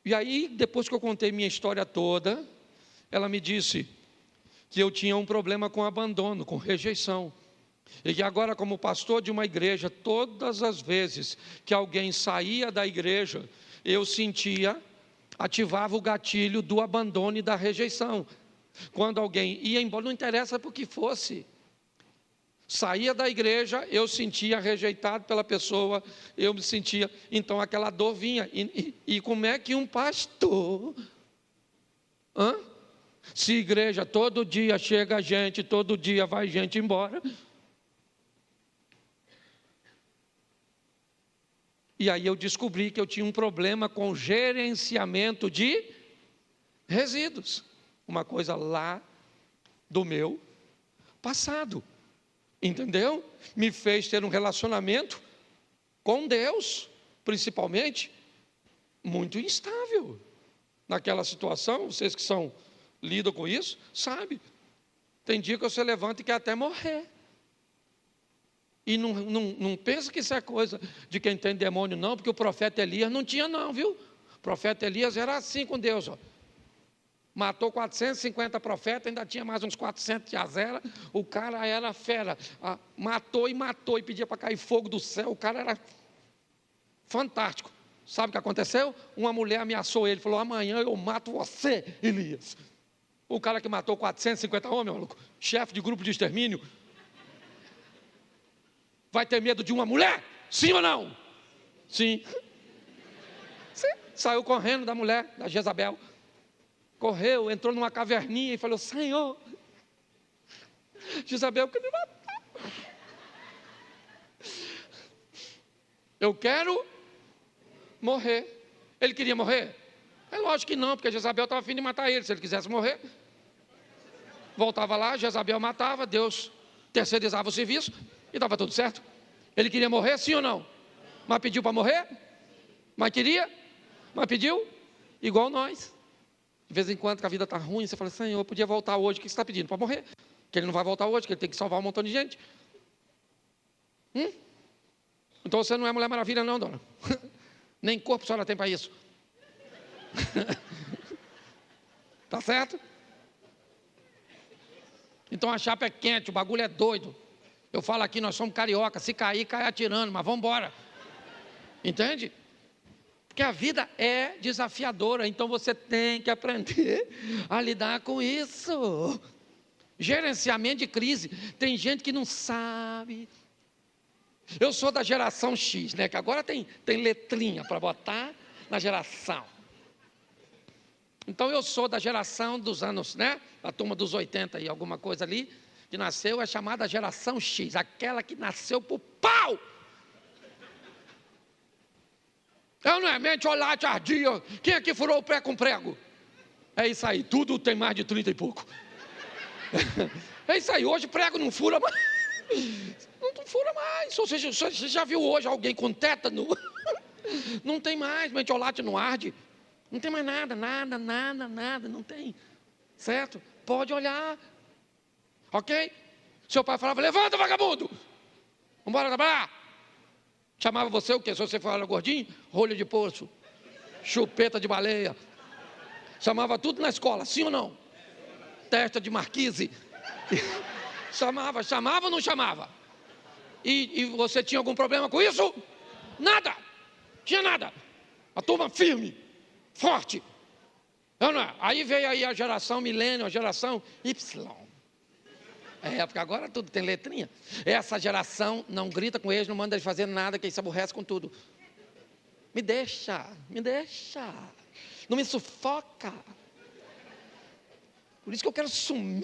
E aí, depois que eu contei minha história toda, ela me disse que eu tinha um problema com abandono, com rejeição. E que agora, como pastor de uma igreja, todas as vezes que alguém saía da igreja, eu sentia, ativava o gatilho do abandono e da rejeição. Quando alguém ia embora, não interessa por que fosse, saía da igreja, eu sentia rejeitado pela pessoa, eu me sentia, então aquela dor vinha. E como é que um pastor, se igreja todo dia chega gente, todo dia vai gente embora, e aí eu descobri que eu tinha um problema com gerenciamento de resíduos, uma coisa lá do meu passado, entendeu? Me fez ter um relacionamento com Deus, principalmente, muito instável. Naquela situação, vocês que lidam com isso, sabem, tem dia que você levanta e quer até morrer. E não pensa que isso é coisa de quem tem demônio, não, porque o profeta Elias não tinha, não, viu? O profeta Elias era assim com Deus, ó. Matou 450 profetas, ainda tinha mais uns 400 de Azera. O cara era fera, matou e pedia para cair fogo do céu. O cara era fantástico. Sabe o que aconteceu? Uma mulher ameaçou ele, falou: amanhã eu mato você, Elias. O cara que matou 450 homens, maluco, chefe de grupo de extermínio, vai ter medo de uma mulher? Sim ou não? Sim. Sim. Saiu correndo da mulher, da Jezabel. Correu, entrou numa caverninha e falou: Senhor, Jezabel quer me matar. Eu quero morrer. Ele queria morrer? É lógico que não, porque Jezabel estava a fim de matar ele. Se ele quisesse morrer, voltava lá, Jezabel matava, Deus terceirizava o serviço e estava tudo certo. Ele queria morrer, sim ou não? Mas pediu para morrer? Mas queria? Mas pediu? Igual nós. De vez em quando que a vida está ruim, você fala: Senhor, eu podia voltar hoje. O que você está pedindo? Para morrer? Que ele não vai voltar hoje, que ele tem que salvar um montão de gente. Então você não é Mulher Maravilha não, dona. Nem corpo a senhora tem para isso. Tá certo? Então a chapa é quente, o bagulho é doido. Eu falo aqui, nós somos carioca, se cair, cai atirando, mas vamos embora. Entende? Porque a vida é desafiadora, então você tem que aprender a lidar com isso. Gerenciamento de crise. Tem gente que não sabe. Eu sou da geração X, né? Que agora tem letrinha para botar na geração. Então eu sou da geração dos anos, né? A turma dos 80 e alguma coisa ali, que nasceu, é chamada geração X, aquela que nasceu por pau. Eu não é mente, olá, tardia. Quem aqui furou o pé com prego? É isso aí, tudo tem mais de 30 e pouco. É isso aí, hoje prego não fura mais. Não fura mais. Ou seja, você já viu hoje alguém com tétano? Não tem mais, mentiolate não arde. Não tem mais nada, não tem. Certo? Pode olhar. Ok? Seu pai falava: levanta, vagabundo. Vamos embora trabalhar. Chamava você o quê? Se você fala gordinho, rolho de poço, chupeta de baleia. Chamava tudo na escola, sim ou não? Testa de marquise. Chamava ou não chamava? E você tinha algum problema com isso? Nada. Tinha nada. A turma firme, forte. Não é? Aí veio aí a geração milênio, a geração Y. Porque agora tudo tem letrinha. Essa geração não grita com eles, não manda eles fazer nada, que eles se aborrecem com tudo. Me deixa. Não me sufoca. Por isso que eu quero sumir.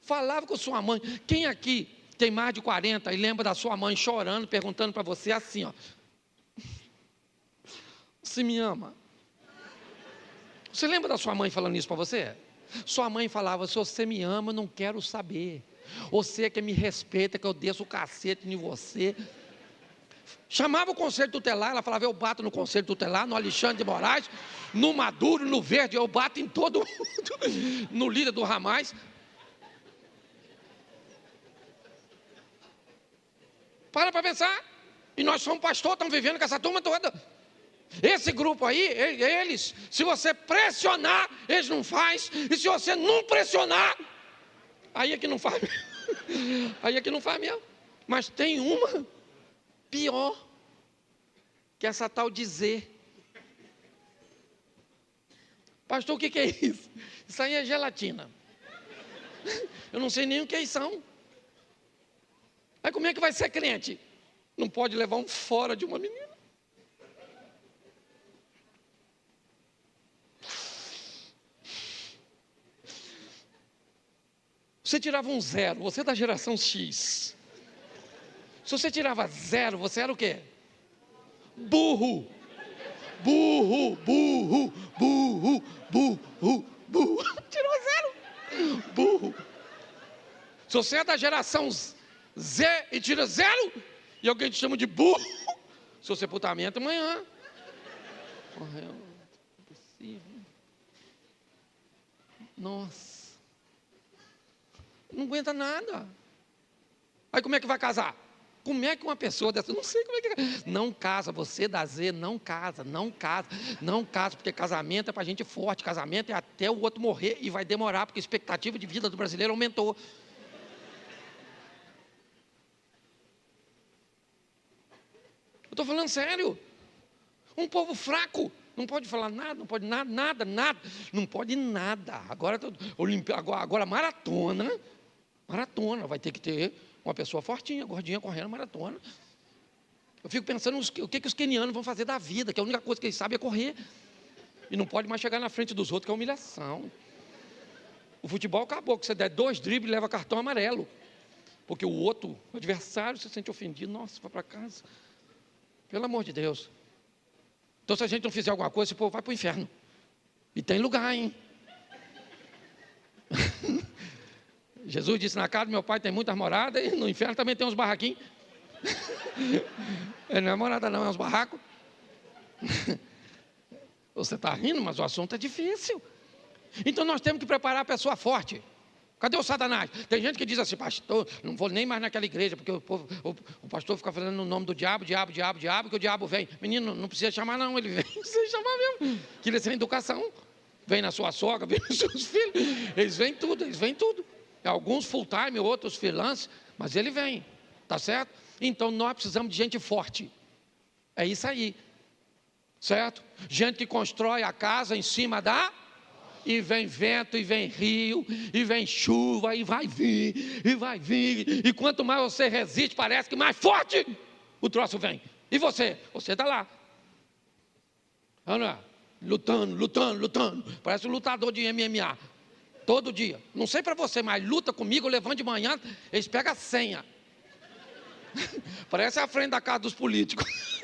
Falava com sua mãe. Quem aqui tem mais de 40 e lembra da sua mãe chorando, perguntando para você assim, ó: você me ama? Você lembra da sua mãe falando isso para você? Sua mãe falava: se você me ama, eu não quero saber. Você que me respeita, que eu desço o cacete em você. Chamava o conselho tutelar, ela falava: eu bato no conselho tutelar, no Alexandre de Moraes, no Maduro, no Verde, eu bato em todo mundo, no líder do Hamas. Para pensar. E nós somos pastor, estamos vivendo com essa turma toda. Esse grupo aí, eles, se você pressionar, eles não fazem. E se você não pressionar, aí é que não faz mesmo. Aí é que não faz mesmo. Mas tem uma pior, que é essa tal dizer. Pastor, o que é isso? Isso aí é gelatina. Eu não sei nem o que eles são. Aí como é que vai ser crente? Não pode levar um fora de uma menina. Você tirava um 0, você é da geração X. Se você tirava 0, você era o quê? Burro. Burro, burro, burro, burro, burro. Tirou 0. Burro. Se você é da geração Z e tira 0, e alguém te chama de burro, se você putamento amanhã. Morreu. Impossível. Nossa. Não aguenta nada. Aí como é que vai casar? Como é que uma pessoa dessa, não sei como é que... Não casa, você da Z, não casa, porque casamento é para gente forte, casamento é até o outro morrer e vai demorar, porque a expectativa de vida do brasileiro aumentou. Eu estou falando sério. Um povo fraco, não pode falar nada, não pode nada, não pode nada. Agora maratona, vai ter que ter uma pessoa fortinha, gordinha, correndo maratona. Eu fico pensando o que os quenianos vão fazer da vida, que a única coisa que eles sabem é correr. E não pode mais chegar na frente dos outros, que é humilhação. O futebol acabou, que você der 2 dribles, leva cartão amarelo. Porque o outro, o adversário, se sente ofendido. Nossa, vai para casa. Pelo amor de Deus. Então, se a gente não fizer alguma coisa, esse povo vai para o inferno. E tem lugar, hein? Jesus disse, na casa do meu pai tem muitas moradas, e no inferno também tem uns barraquinhos. Não é morada não, é uns barracos. Você está rindo, mas o assunto é difícil. Então nós temos que preparar a pessoa forte. Cadê o Satanás? Tem gente que diz assim, pastor, não vou nem mais naquela igreja, porque o pastor fica falando no nome do diabo, que o diabo vem. Menino, não precisa chamar não, ele vem, precisa chamar mesmo. Que ele é sem educação. Vem na sua sogra, vem nos seus filhos. Eles vêm tudo. Alguns full time, outros freelance, mas ele vem, tá certo? Então nós precisamos de gente forte. É isso aí, certo? Gente que constrói a casa em cima da... E vem vento, e vem rio, e vem chuva, e vai vir. E quanto mais você resiste, parece que mais forte o troço vem. E você? Você está lá. Lutando. Parece um lutador de MMA. Todo dia. Não sei para você, mas luta comigo, levando de manhã, eles pegam a senha. Parece a frente da casa dos políticos.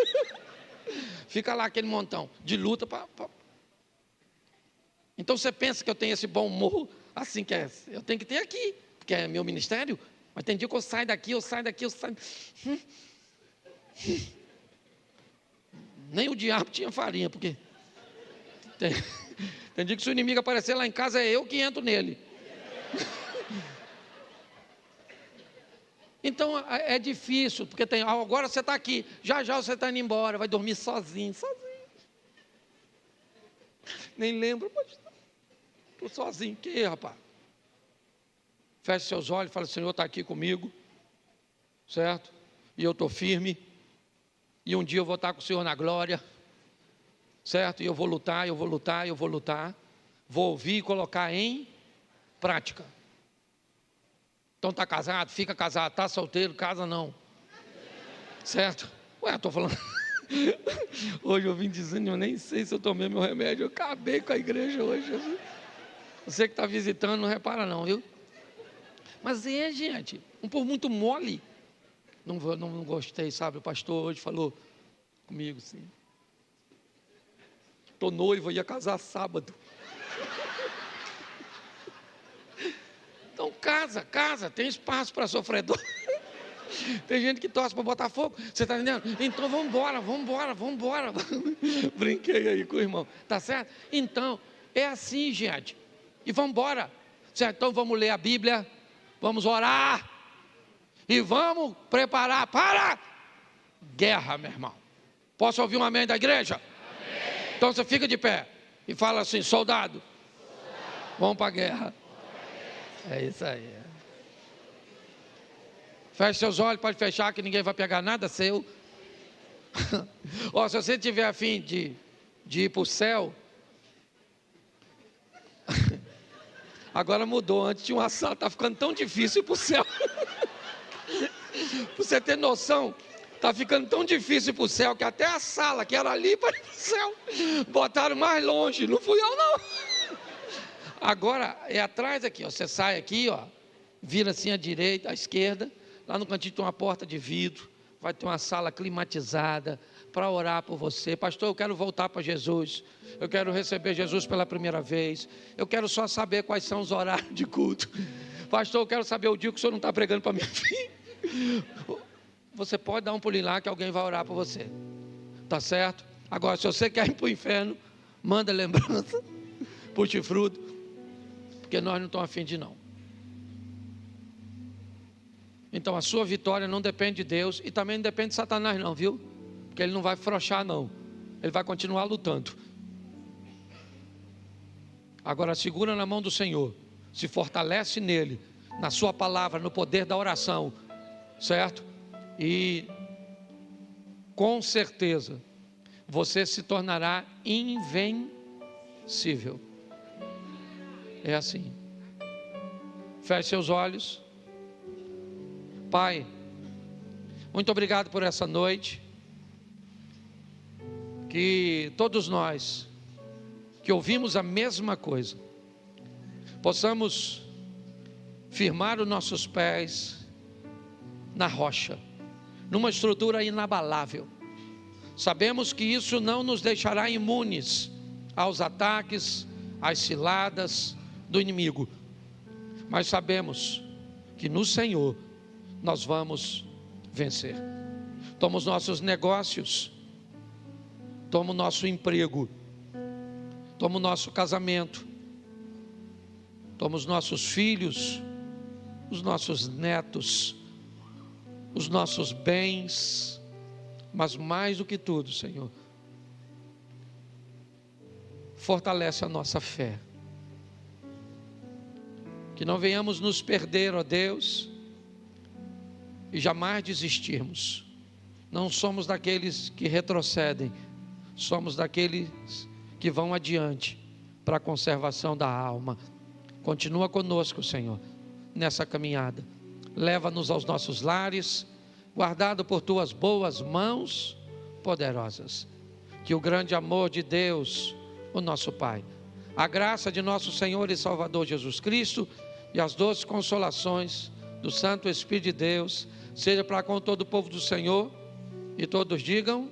Fica lá aquele montão de luta para... Então você pensa que eu tenho esse bom humor, assim que é, eu tenho que ter aqui, porque é meu ministério, mas tem dia que eu saio daqui. Nem o diabo tinha farinha, porque tem dia que se o inimigo aparecer lá em casa, é eu que entro nele. Então é difícil, porque agora você está aqui, já você está indo embora, vai dormir sozinho. Nem lembro, mas... Estou sozinho, que rapaz? Feche seus olhos e fala, Senhor está aqui comigo, certo? E eu estou firme, e um dia eu vou estar com o Senhor na glória, certo? E eu vou lutar, vou ouvir e colocar em prática. Então está casado, fica casado, está solteiro, casa não, certo? Estou falando... Hoje eu vim dizendo, eu nem sei se eu tomei meu remédio, eu acabei com a igreja hoje. Você que está visitando, não repara não, viu? Mas gente, um povo muito mole. Não gostei, sabe? O pastor hoje falou comigo assim. Estou noivo, ia casar sábado. Então casa, tem espaço para sofredor. Tem gente que torce para Botafogo, você está entendendo? Então vamos embora. Brinquei aí com o irmão, tá certo? Então, é assim, gente. E vamos embora, certo? Então vamos ler a Bíblia, vamos orar, e vamos preparar para guerra, meu irmão. Posso ouvir um amém da igreja? Amém. Então você fica de pé e fala assim: soldado, vamos para a guerra. É isso aí. Feche seus olhos, pode fechar que ninguém vai pegar nada seu. Ó, se você tiver a fim de ir para o céu, agora mudou, antes tinha uma sala, está ficando tão difícil ir para o céu. Para você ter noção, está ficando tão difícil ir para o céu, que até a sala que era ali para ir para o céu, botaram mais longe, não fui eu não. Agora é atrás aqui, ó. Você sai aqui, ó, vira assim à direita, à esquerda, lá no cantinho tem uma porta de vidro, vai ter uma sala climatizada para orar por você. Pastor, eu quero voltar para Jesus, eu quero receber Jesus pela primeira vez, eu quero só saber quais são os horários de culto. Pastor, eu quero saber o dia que o senhor não está pregando para minha filha. Você pode dar um pulinho lá que alguém vai orar por você, tá certo? Agora, se você quer ir para o inferno, manda lembrança, puxe fruto, porque nós não estamos afim de não. Então a sua vitória não depende de Deus e também não depende de Satanás não, viu? Porque ele não vai afrouxar não, ele vai continuar lutando. Agora segura na mão do Senhor, se fortalece nele, na sua palavra, no poder da oração, certo? E com certeza você se tornará invencível. É assim. Feche seus olhos. Pai, muito obrigado por essa noite. Que todos nós que ouvimos a mesma coisa possamos firmar os nossos pés na rocha, numa estrutura inabalável. Sabemos que isso não nos deixará imunes aos ataques, às ciladas do inimigo, mas sabemos que no Senhor nós vamos vencer. Toma os nossos negócios, toma o nosso emprego, toma o nosso casamento, toma os nossos filhos, os nossos netos, os nossos bens, mas mais do que tudo, Senhor, fortalece a nossa fé, que não venhamos nos perder, ó Deus, e jamais desistirmos. Não somos daqueles que retrocedem, somos daqueles que vão adiante para a conservação da alma. Continua conosco, Senhor, nessa caminhada. Leva-nos aos nossos lares, guardado por tuas boas mãos poderosas. Que o grande amor de Deus, o nosso Pai, a graça de nosso Senhor e Salvador Jesus Cristo e as doces consolações do Santo Espírito de Deus seja para com todo o povo do Senhor, e todos digam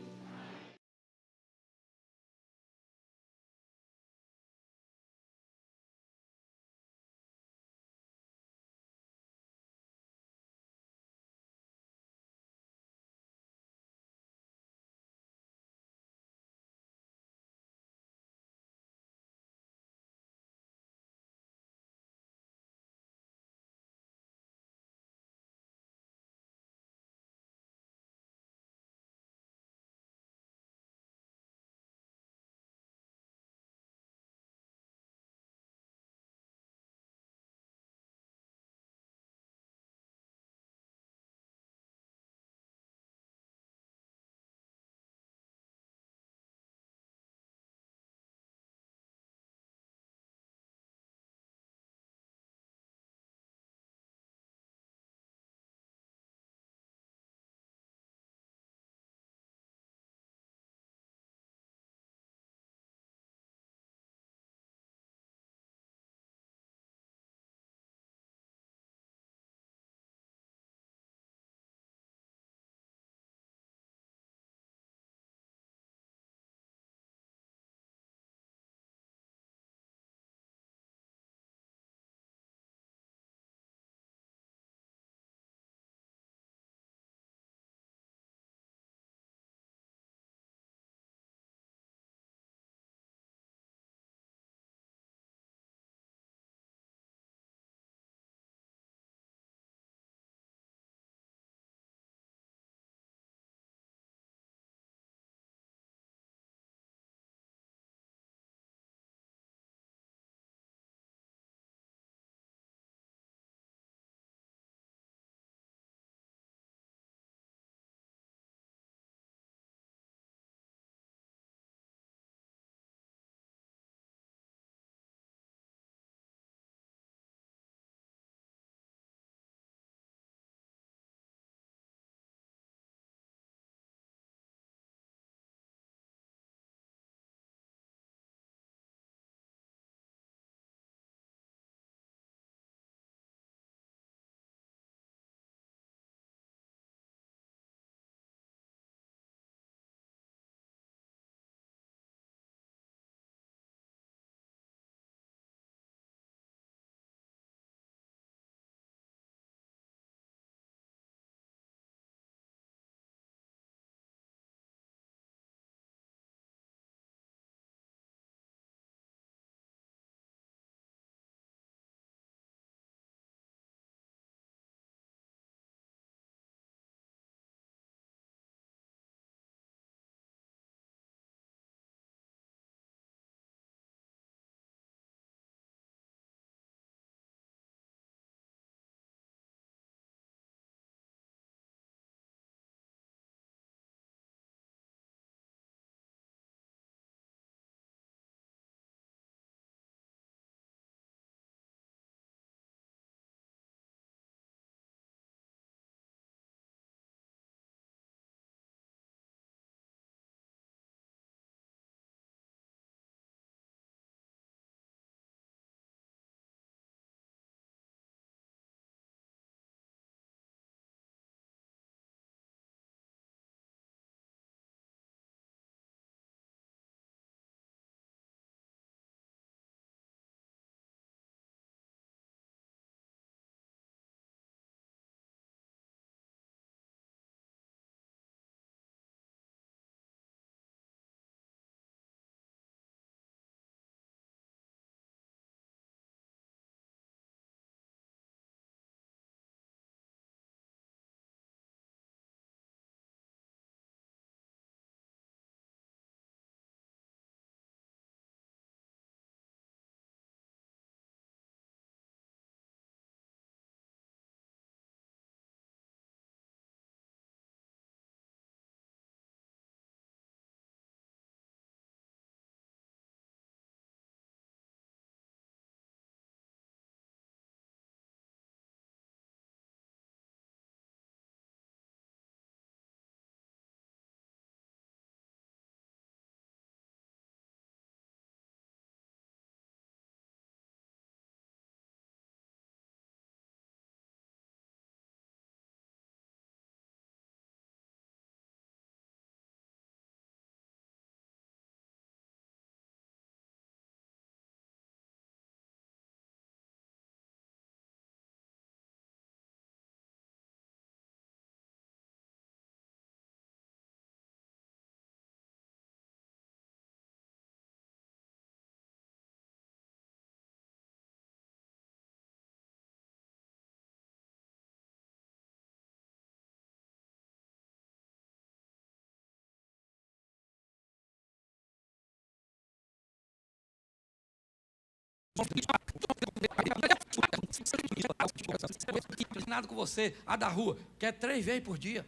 Nada com você, a da rua, quer 3 vezes por dia,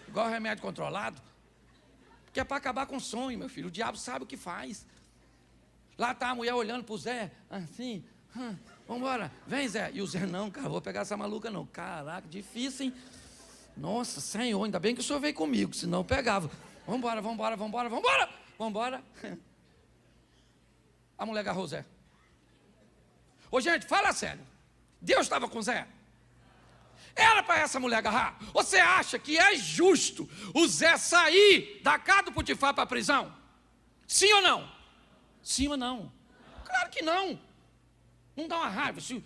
igual remédio controlado, que é para acabar com o sonho, meu filho. O diabo sabe o que faz. Lá está a mulher olhando para o Zé, assim, vamos embora, vem Zé. E o Zé, não, cara, vou pegar essa maluca não. Caraca, difícil, hein? Nossa, Senhor, ainda bem que o senhor veio comigo, senão eu pegava. Vamos embora, vamos embora, vamos embora, vamos embora, vamos embora. A mulher agarrou o Zé. Ô gente, fala sério, Deus estava com o Zé? Era para essa mulher agarrar? Você acha que é justo o Zé sair da casa do Potifar para a prisão? Sim ou não? Sim ou não? Claro que não. Não dá uma raiva se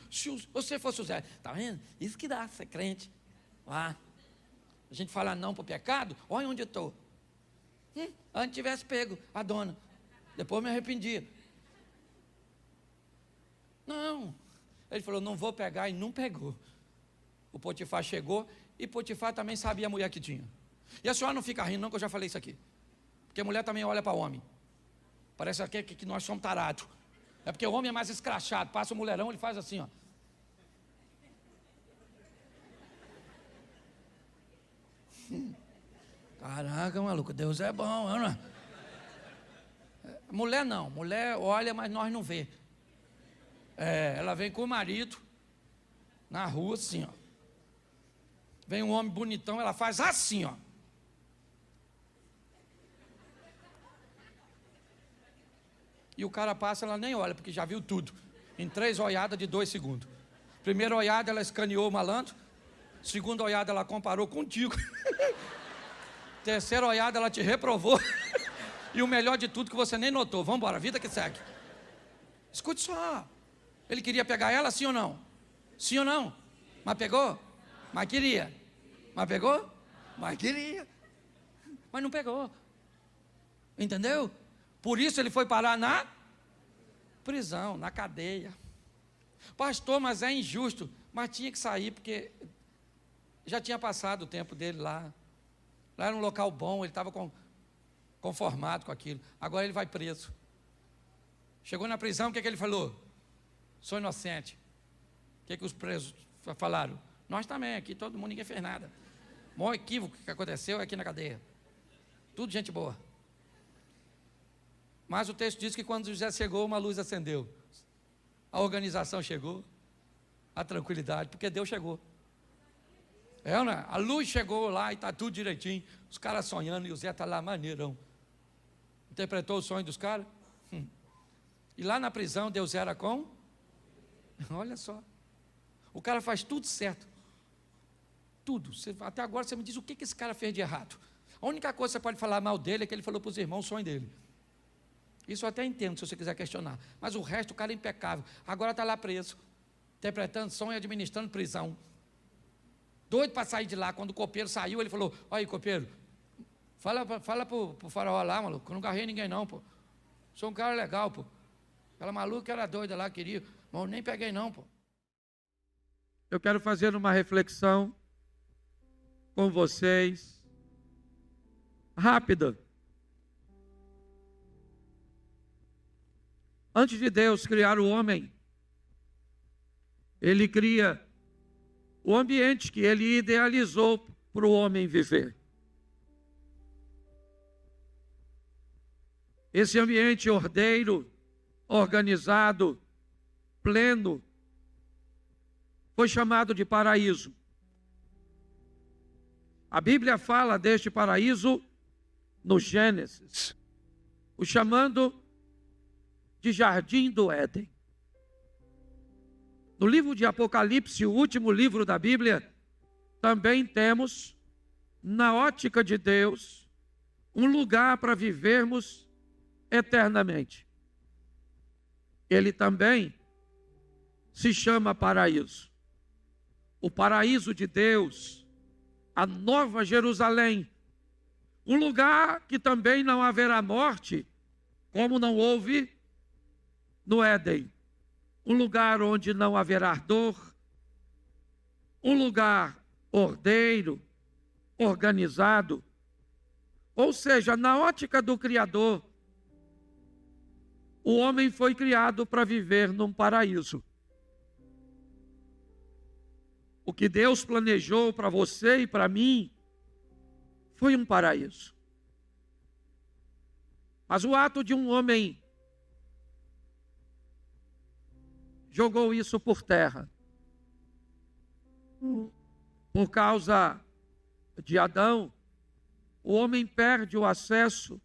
você fosse o Zé. Está vendo? Isso que dá ser crente. Lá, a gente fala não para o pecado, olha onde eu estou. Antes tivesse pego a dona, depois me arrependia. Não, ele falou, não vou pegar, e não pegou. O Potifar chegou, e Potifar também sabia a mulher que tinha. E a senhora não fica rindo não, que eu já falei isso aqui. Porque a mulher também olha para o homem. Parece que nós somos tarados. É porque o homem é mais escrachado, passa o mulherão, ele faz assim, ó. Caraca, maluco, Deus é bom, não é? Mulher não, mulher olha, mas nós não vê. Ela vem com o marido, na rua assim, ó. Vem um homem bonitão, ela faz assim, ó. E o cara passa, ela nem olha, porque já viu tudo. Em 3 olhadas de 2 segundos. Primeira olhada, ela escaneou o malandro. Segunda olhada, ela comparou contigo. Terceira olhada, ela te reprovou. E o melhor de tudo, que você nem notou. Vamos embora, vida que segue. Escute só. Ele queria pegar ela, sim ou não? Sim ou não? Mas pegou? Mas queria. Mas pegou? Mas queria. Mas não pegou. Entendeu? Por isso ele foi parar na prisão, na cadeia. Pastor, mas é injusto. Mas tinha que sair, porque já tinha passado o tempo dele lá. Lá era um local bom, ele estava conformado com aquilo. Agora ele vai preso. Chegou na prisão, o que ele falou? Sou inocente. O que os presos falaram? Nós também, aqui todo mundo, ninguém fez nada. O maior equívoco que aconteceu é aqui na cadeia. Tudo gente boa. Mas o texto diz que quando José chegou, uma luz acendeu. A organização chegou, a tranquilidade, porque Deus chegou. Né? A luz chegou lá e está tudo direitinho. Os caras sonhando e o Zé está lá maneirão. Interpretou o sonho dos caras? E lá na prisão Deus era com? Olha só. O cara faz tudo certo. Tudo. Até agora você me diz o que esse cara fez de errado. A única coisa que você pode falar mal dele é que ele falou para os irmãos o sonho dele. Isso eu até entendo, se você quiser questionar. Mas o resto, o cara é impecável. Agora está lá preso, interpretando sonho e administrando prisão. Doido para sair de lá. Quando o copeiro saiu, ele falou, olha aí, copeiro, fala para o faraó lá, maluco, eu não agarrei ninguém não, pô. Sou um cara legal, pô. Aquela maluca era doida lá, queria, mas eu nem peguei não, pô. Eu quero fazer uma reflexão com vocês, rápida. Antes de Deus criar o homem, Ele cria o ambiente que Ele idealizou para o homem viver. Esse ambiente ordeiro, organizado, pleno, foi chamado de paraíso. A Bíblia fala deste paraíso no Gênesis, o chamando de Jardim do Éden. No livro de Apocalipse, o último livro da Bíblia, também temos, na ótica de Deus, um lugar para vivermos eternamente. Ele também se chama paraíso. O paraíso de Deus, a Nova Jerusalém, um lugar que também não haverá morte, como não houve no Éden, um lugar onde não haverá dor, um lugar ordeiro, organizado, ou seja, na ótica do Criador, O homem foi criado para viver num paraíso. O que Deus planejou para você e para mim foi um paraíso. Mas o ato de um homem jogou isso por terra. Por causa de Adão, o homem perde o acesso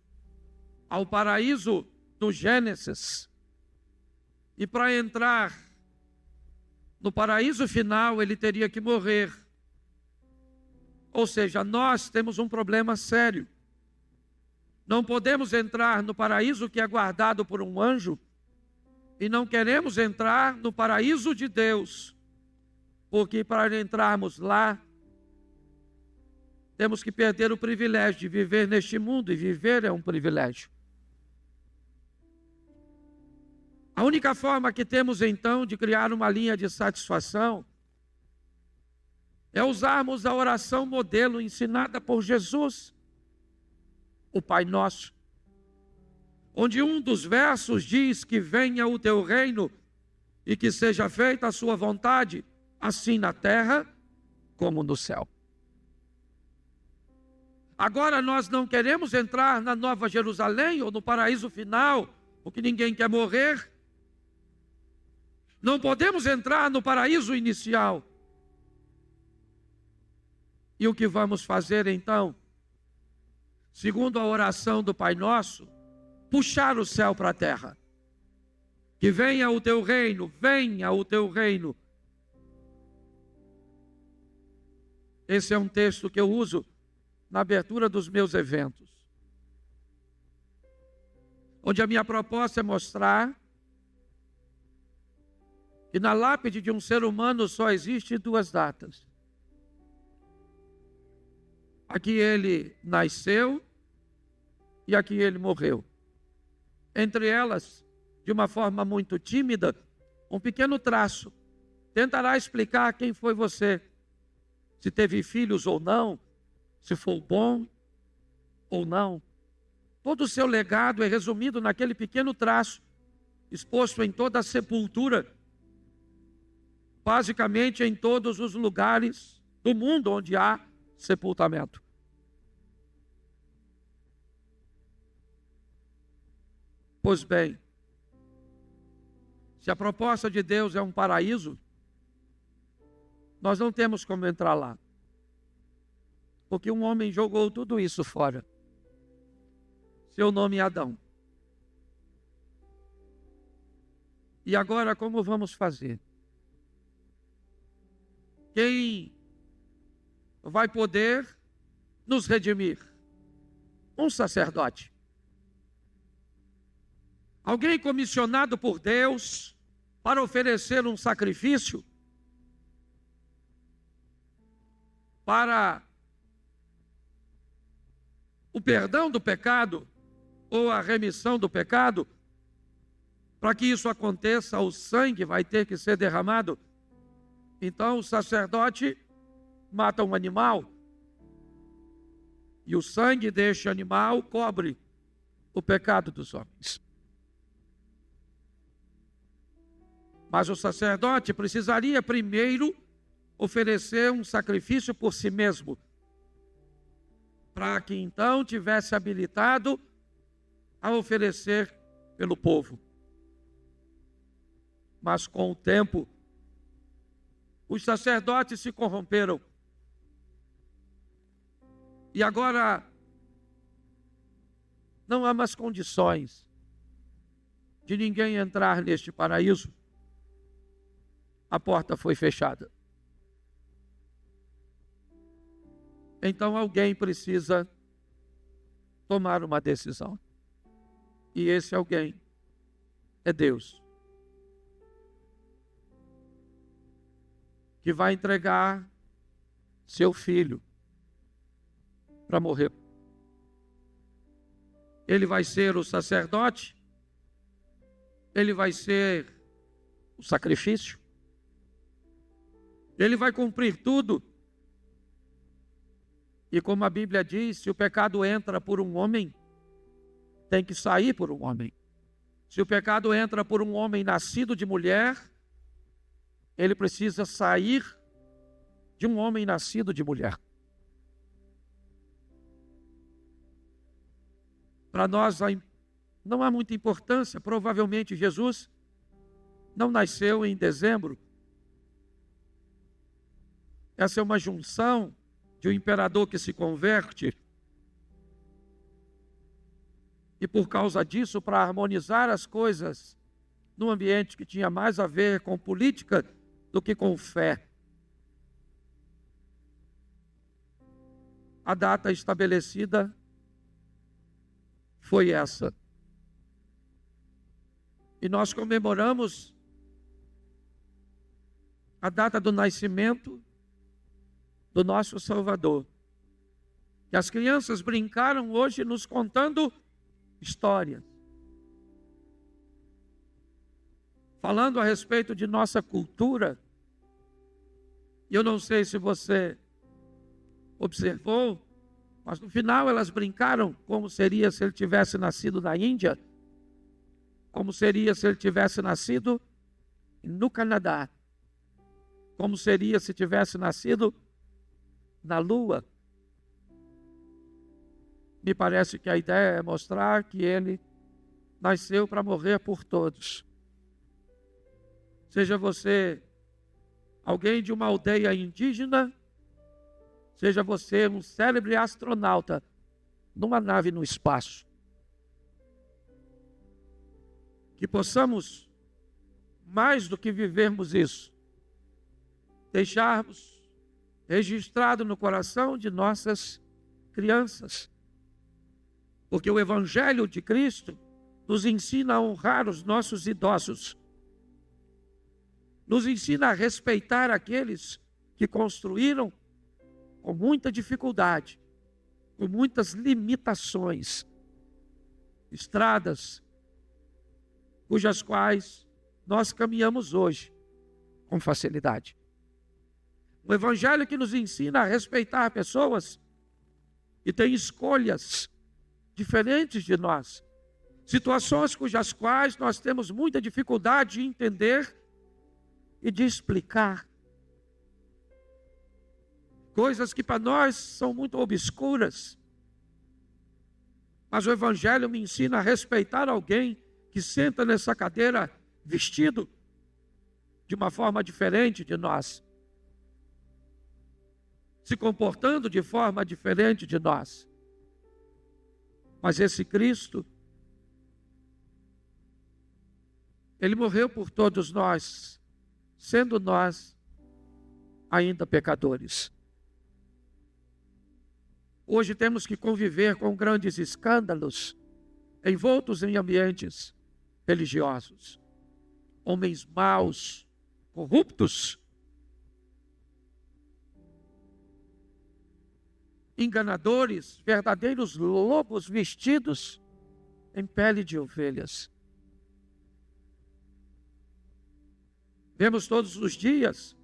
ao paraíso do Gênesis. E para entrar no paraíso final, ele teria que morrer. Ou seja, nós temos um problema sério. Não podemos entrar no paraíso que é guardado por um anjo e não queremos entrar no paraíso de Deus, porque para entrarmos lá, temos que perder o privilégio de viver neste mundo, e viver é um privilégio. A única forma que temos então de criar uma linha de satisfação é usarmos a oração modelo ensinada por Jesus, o Pai Nosso, onde um dos versos diz que venha o teu reino e que seja feita a sua vontade, assim na terra como no céu. Agora nós não queremos entrar na Nova Jerusalém ou no paraíso final, porque ninguém quer morrer. Não podemos entrar no paraíso inicial. E o que vamos fazer então? Segundo a oração do Pai Nosso, puxar o céu para a terra. Que venha o teu reino, venha o teu reino. Esse é um texto que eu uso na abertura dos meus eventos, onde a minha proposta é mostrar que na lápide de um ser humano só existem duas datas. Aqui ele nasceu e aqui ele morreu. Entre elas, de uma forma muito tímida, um pequeno traço tentará explicar quem foi você, se teve filhos ou não, se for bom ou não. Todo o seu legado é resumido naquele pequeno traço, exposto em toda a sepultura, basicamente em todos os lugares do mundo onde há sepultamento. Pois bem, se a proposta de Deus é um paraíso, nós não temos como entrar lá. Porque um homem jogou tudo isso fora. Seu nome é Adão. E agora como vamos fazer? Quem vai poder nos redimir? Um sacerdote. Alguém comissionado por Deus para oferecer um sacrifício para o perdão do pecado ou a remissão do pecado. Para que isso aconteça, o sangue vai ter que ser derramado. Então o sacerdote mata um animal e o sangue deste animal cobre o pecado dos homens. Mas o sacerdote precisaria primeiro oferecer um sacrifício por si mesmo, para que então tivesse habilitado a oferecer pelo povo. Mas com o tempo, os sacerdotes se corromperam. E agora não há mais condições de ninguém entrar neste paraíso. A porta foi fechada. Então alguém precisa tomar uma decisão. E esse alguém é Deus, que vai entregar seu filho para morrer. Ele vai ser o sacerdote, ele vai ser o sacrifício, ele vai cumprir tudo. E como a Bíblia diz, se o pecado entra por um homem, tem que sair por um homem. Se o pecado entra por um homem nascido de mulher, ele precisa sair de um homem nascido de mulher. Para nós não há muita importância, provavelmente Jesus não nasceu em dezembro. Essa é uma junção de um imperador que se converte. E por causa disso, para harmonizar as coisas num ambiente que tinha mais a ver com política do que com fé, a data estabelecida foi essa. E nós comemoramos a data do nascimento do nosso Salvador. E as crianças brincaram hoje nos contando histórias, falando a respeito de nossa cultura. E eu não sei se você observou, mas no final elas brincaram como seria se ele tivesse nascido na Índia, como seria se ele tivesse nascido no Canadá, como seria se tivesse nascido na Lua. Me parece que a ideia é mostrar que ele nasceu para morrer por todos. Seja você alguém de uma aldeia indígena, seja você um célebre astronauta numa nave no espaço. Que possamos, mais do que vivermos isso, deixarmos registrado no coração de nossas crianças. Porque o Evangelho de Cristo nos ensina a honrar os nossos idosos. Nos ensina a respeitar aqueles que construíram com muita dificuldade, com muitas limitações, estradas cujas quais nós caminhamos hoje com facilidade. O Evangelho que nos ensina a respeitar pessoas que têm escolhas diferentes de nós, situações cujas quais nós temos muita dificuldade de entender e de explicar. Coisas que para nós são muito obscuras. Mas o Evangelho me ensina a respeitar alguém que senta nessa cadeira vestido de uma forma diferente de nós, se comportando de forma diferente de nós. Mas esse Cristo, ele morreu por todos nós, sendo nós ainda pecadores. Hoje temos que conviver com grandes escândalos, envoltos em ambientes religiosos. Homens maus, corruptos, enganadores, verdadeiros lobos vestidos em pele de ovelhas. Vemos todos os dias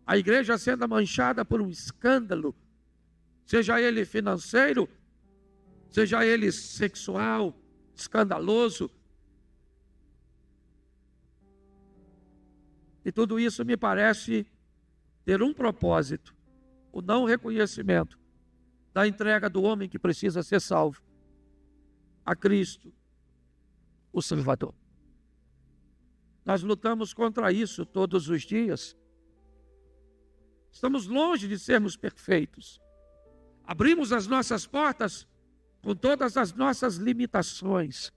a igreja sendo manchada por um escândalo, seja ele financeiro, seja ele sexual, escandaloso. E tudo isso me parece ter um propósito: o não reconhecimento da entrega do homem que precisa ser salvo a Cristo, o Salvador. Nós lutamos contra isso todos os dias. Estamos longe de sermos perfeitos. Abrimos as nossas portas com todas as nossas limitações,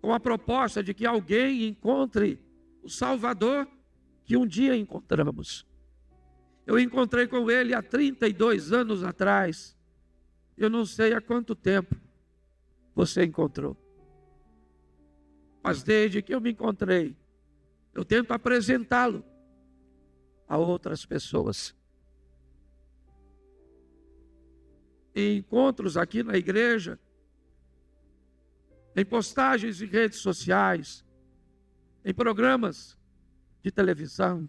com a proposta de que alguém encontre o Salvador que um dia encontramos. Eu encontrei com ele há 32 anos atrás. Eu não sei há quanto tempo você encontrou. Mas desde que eu me encontrei, eu tento apresentá-lo a outras pessoas. Em encontros aqui na igreja, em postagens em redes sociais, em programas de televisão,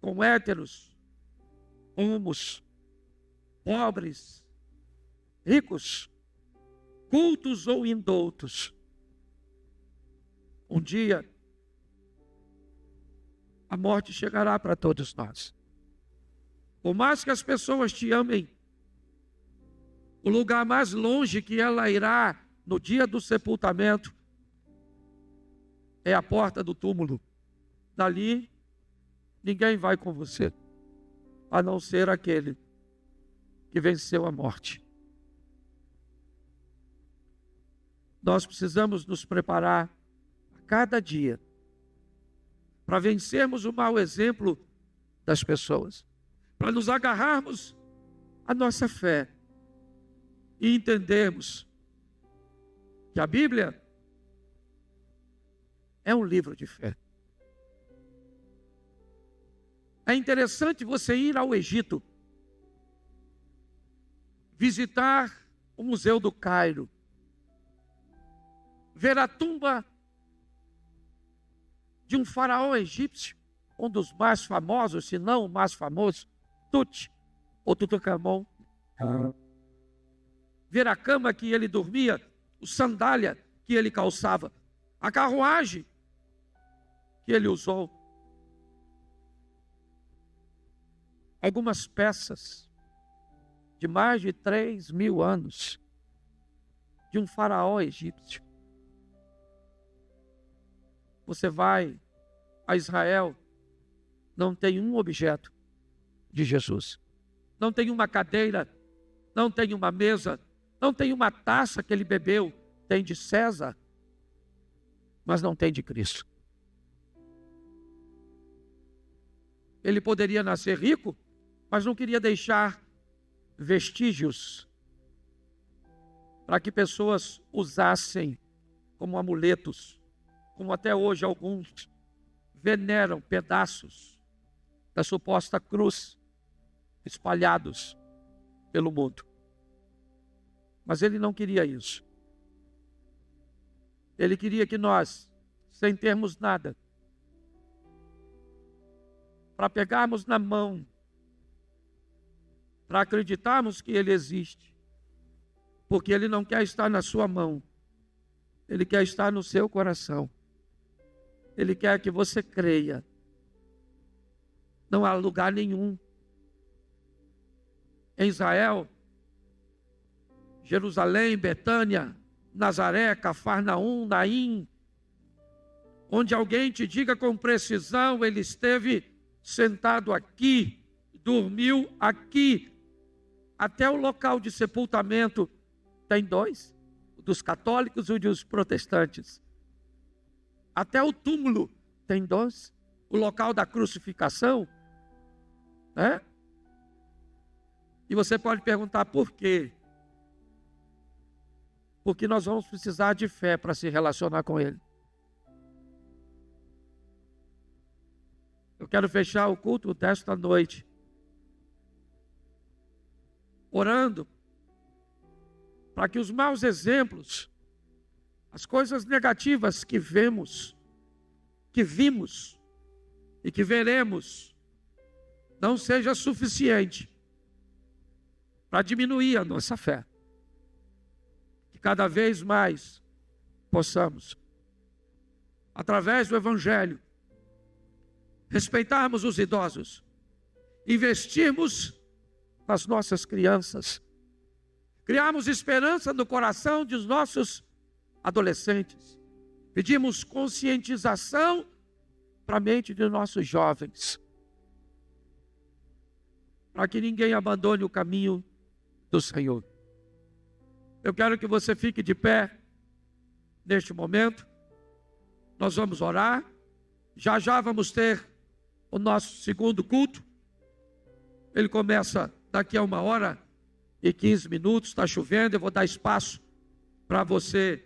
com héteros, homos, pobres, ricos, cultos ou indoutos. Um dia, a morte chegará para todos nós. Por mais que as pessoas te amem, o lugar mais longe que ela irá no dia do sepultamento é a porta do túmulo. Dali, ninguém vai com você, a não ser aquele que venceu a morte. Nós precisamos nos preparar a cada dia para vencermos o mau exemplo das pessoas, para nos agarrarmos à nossa fé e entendermos que a Bíblia é um livro de fé. É interessante você ir ao Egito, visitar o Museu do Cairo, ver a tumba de um faraó egípcio, um dos mais famosos, se não o mais famoso, Tut, ou Tutankhamon. Ver a cama que ele dormia, a sandália que ele calçava, a carruagem que ele usou. Algumas peças de mais de 3.000 anos de um faraó egípcio. Você vai a Israel, não tem um objeto de Jesus. Não tem uma cadeira, não tem uma mesa, não tem uma taça que ele bebeu. Tem de César, mas não tem de Cristo. Ele poderia nascer rico, mas não queria deixar vestígios para que pessoas usassem como amuletos, como até hoje alguns veneram pedaços da suposta cruz espalhados pelo mundo. Mas ele não queria isso. Ele queria que nós, sem termos nada, para pegarmos na mão, para acreditarmos que ele existe, porque ele não quer estar na sua mão, ele quer estar no seu coração. Ele quer que você creia. Não há lugar nenhum em Israel, Jerusalém, Betânia, Nazaré, Cafarnaum, Naim, onde alguém te diga com precisão, ele esteve sentado aqui, dormiu aqui. Até o local de sepultamento tem dois, o dos católicos e o dos protestantes. Até o túmulo tem dois, o local da crucificação, né? E você pode perguntar por quê? Porque nós vamos precisar de fé para se relacionar com Ele. Eu quero fechar o culto desta noite orando para que os maus exemplos, as coisas negativas que vimos e que veremos, não seja suficiente para diminuir a nossa fé. Que cada vez mais possamos, através do Evangelho, respeitarmos os idosos, investirmos nas nossas crianças, criarmos esperança no coração dos nossos adolescentes, pedimos conscientização para a mente de nossos jovens, para que ninguém abandone o caminho do Senhor. Eu quero que você fique de pé neste momento. Nós vamos orar. Já já vamos ter o nosso segundo culto. Ele começa daqui a 1h15. Está chovendo, eu vou dar espaço para você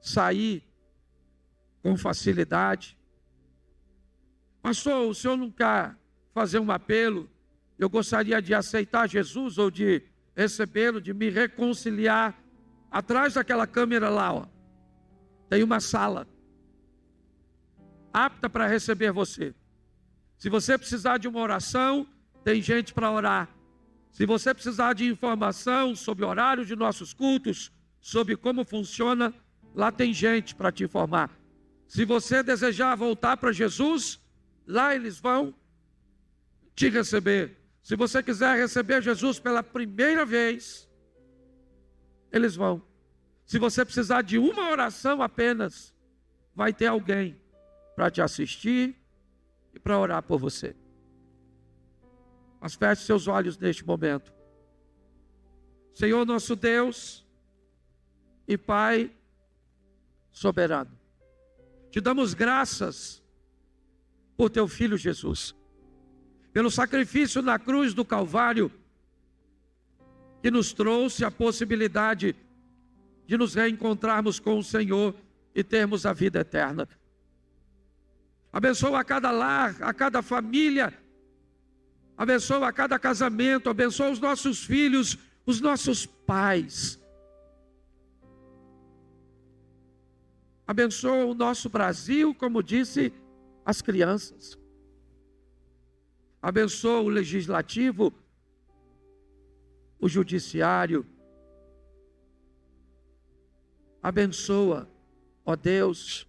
sair com facilidade. Pastor, o senhor não quer fazer um apelo? Eu gostaria de aceitar Jesus ou de recebê-lo, de me reconciliar. Atrás daquela câmera lá, ó, tem uma sala apta para receber você. Se você precisar de uma oração, tem gente para orar. Se você precisar de informação sobre horários de nossos cultos, sobre como funciona, lá tem gente para te informar. Se você desejar voltar para Jesus, lá eles vão te receber. Se você quiser receber Jesus pela primeira vez, eles vão. Se você precisar de uma oração apenas, vai ter alguém para te assistir e para orar por você. Mas feche seus olhos neste momento. Senhor nosso Deus e Pai soberano, te damos graças por teu Filho Jesus, pelo sacrifício na cruz do Calvário, que nos trouxe a possibilidade de nos reencontrarmos com o Senhor e termos a vida eterna. Abençoa a cada lar, a cada família, abençoa a cada casamento, abençoa os nossos filhos, os nossos pais. Abençoa o nosso Brasil, como disse as crianças. Abençoa o legislativo, o judiciário. Abençoa, ó Deus,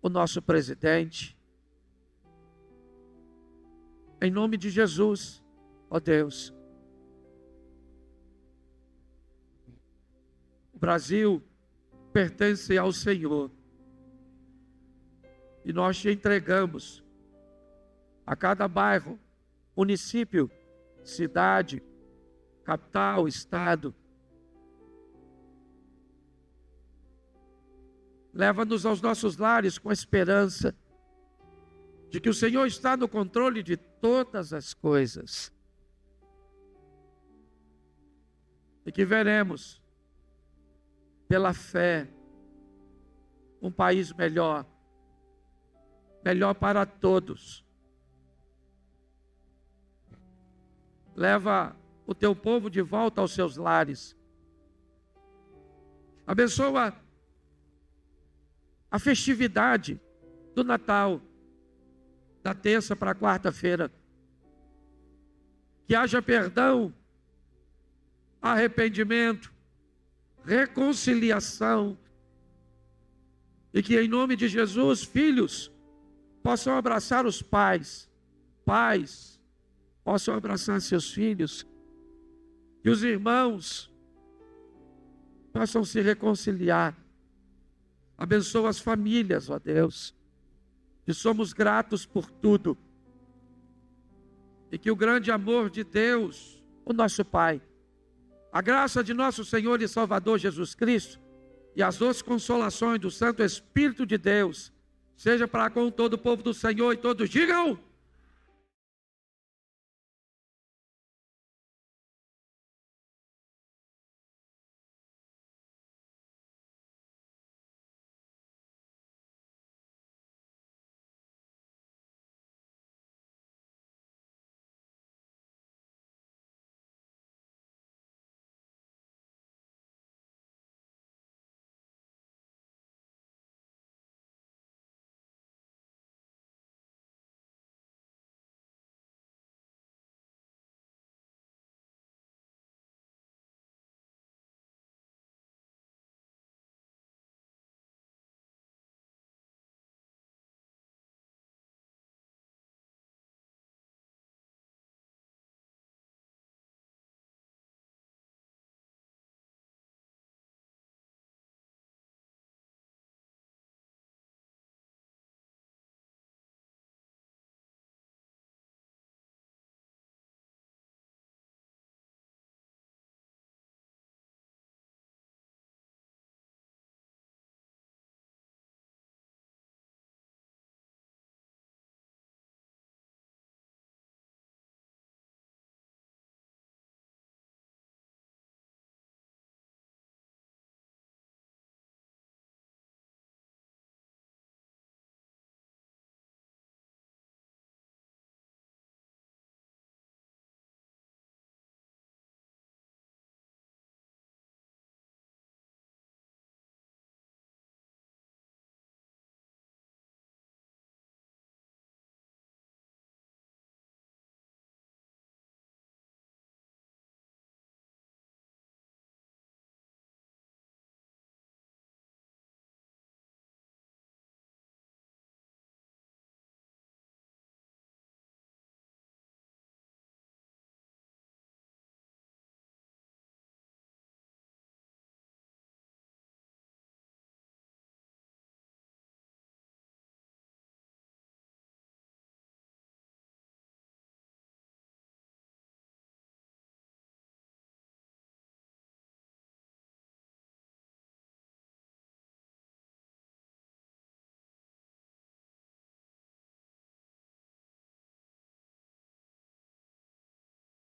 o nosso presidente. Em nome de Jesus, ó Deus. O Brasil pertence ao Senhor. E nós te entregamos a cada bairro, município, cidade, capital, estado. Leva-nos aos nossos lares com a esperança de que o Senhor está no controle de todas as coisas. E que veremos, pela fé, um país melhor, melhor para todos. Leva o teu povo de volta aos seus lares. Abençoa a festividade do Natal, da terça para a quarta-feira. Que haja perdão, arrependimento, reconciliação. E que em nome de Jesus, filhos possam abraçar os pais, pais possam abraçar seus filhos, que os irmãos possam se reconciliar. Abençoa as famílias, ó Deus, que somos gratos por tudo. E que o grande amor de Deus, o nosso Pai, a graça de nosso Senhor e Salvador Jesus Cristo e as doces consolações do Santo Espírito de Deus, seja para com todo o povo do Senhor, e todos digam...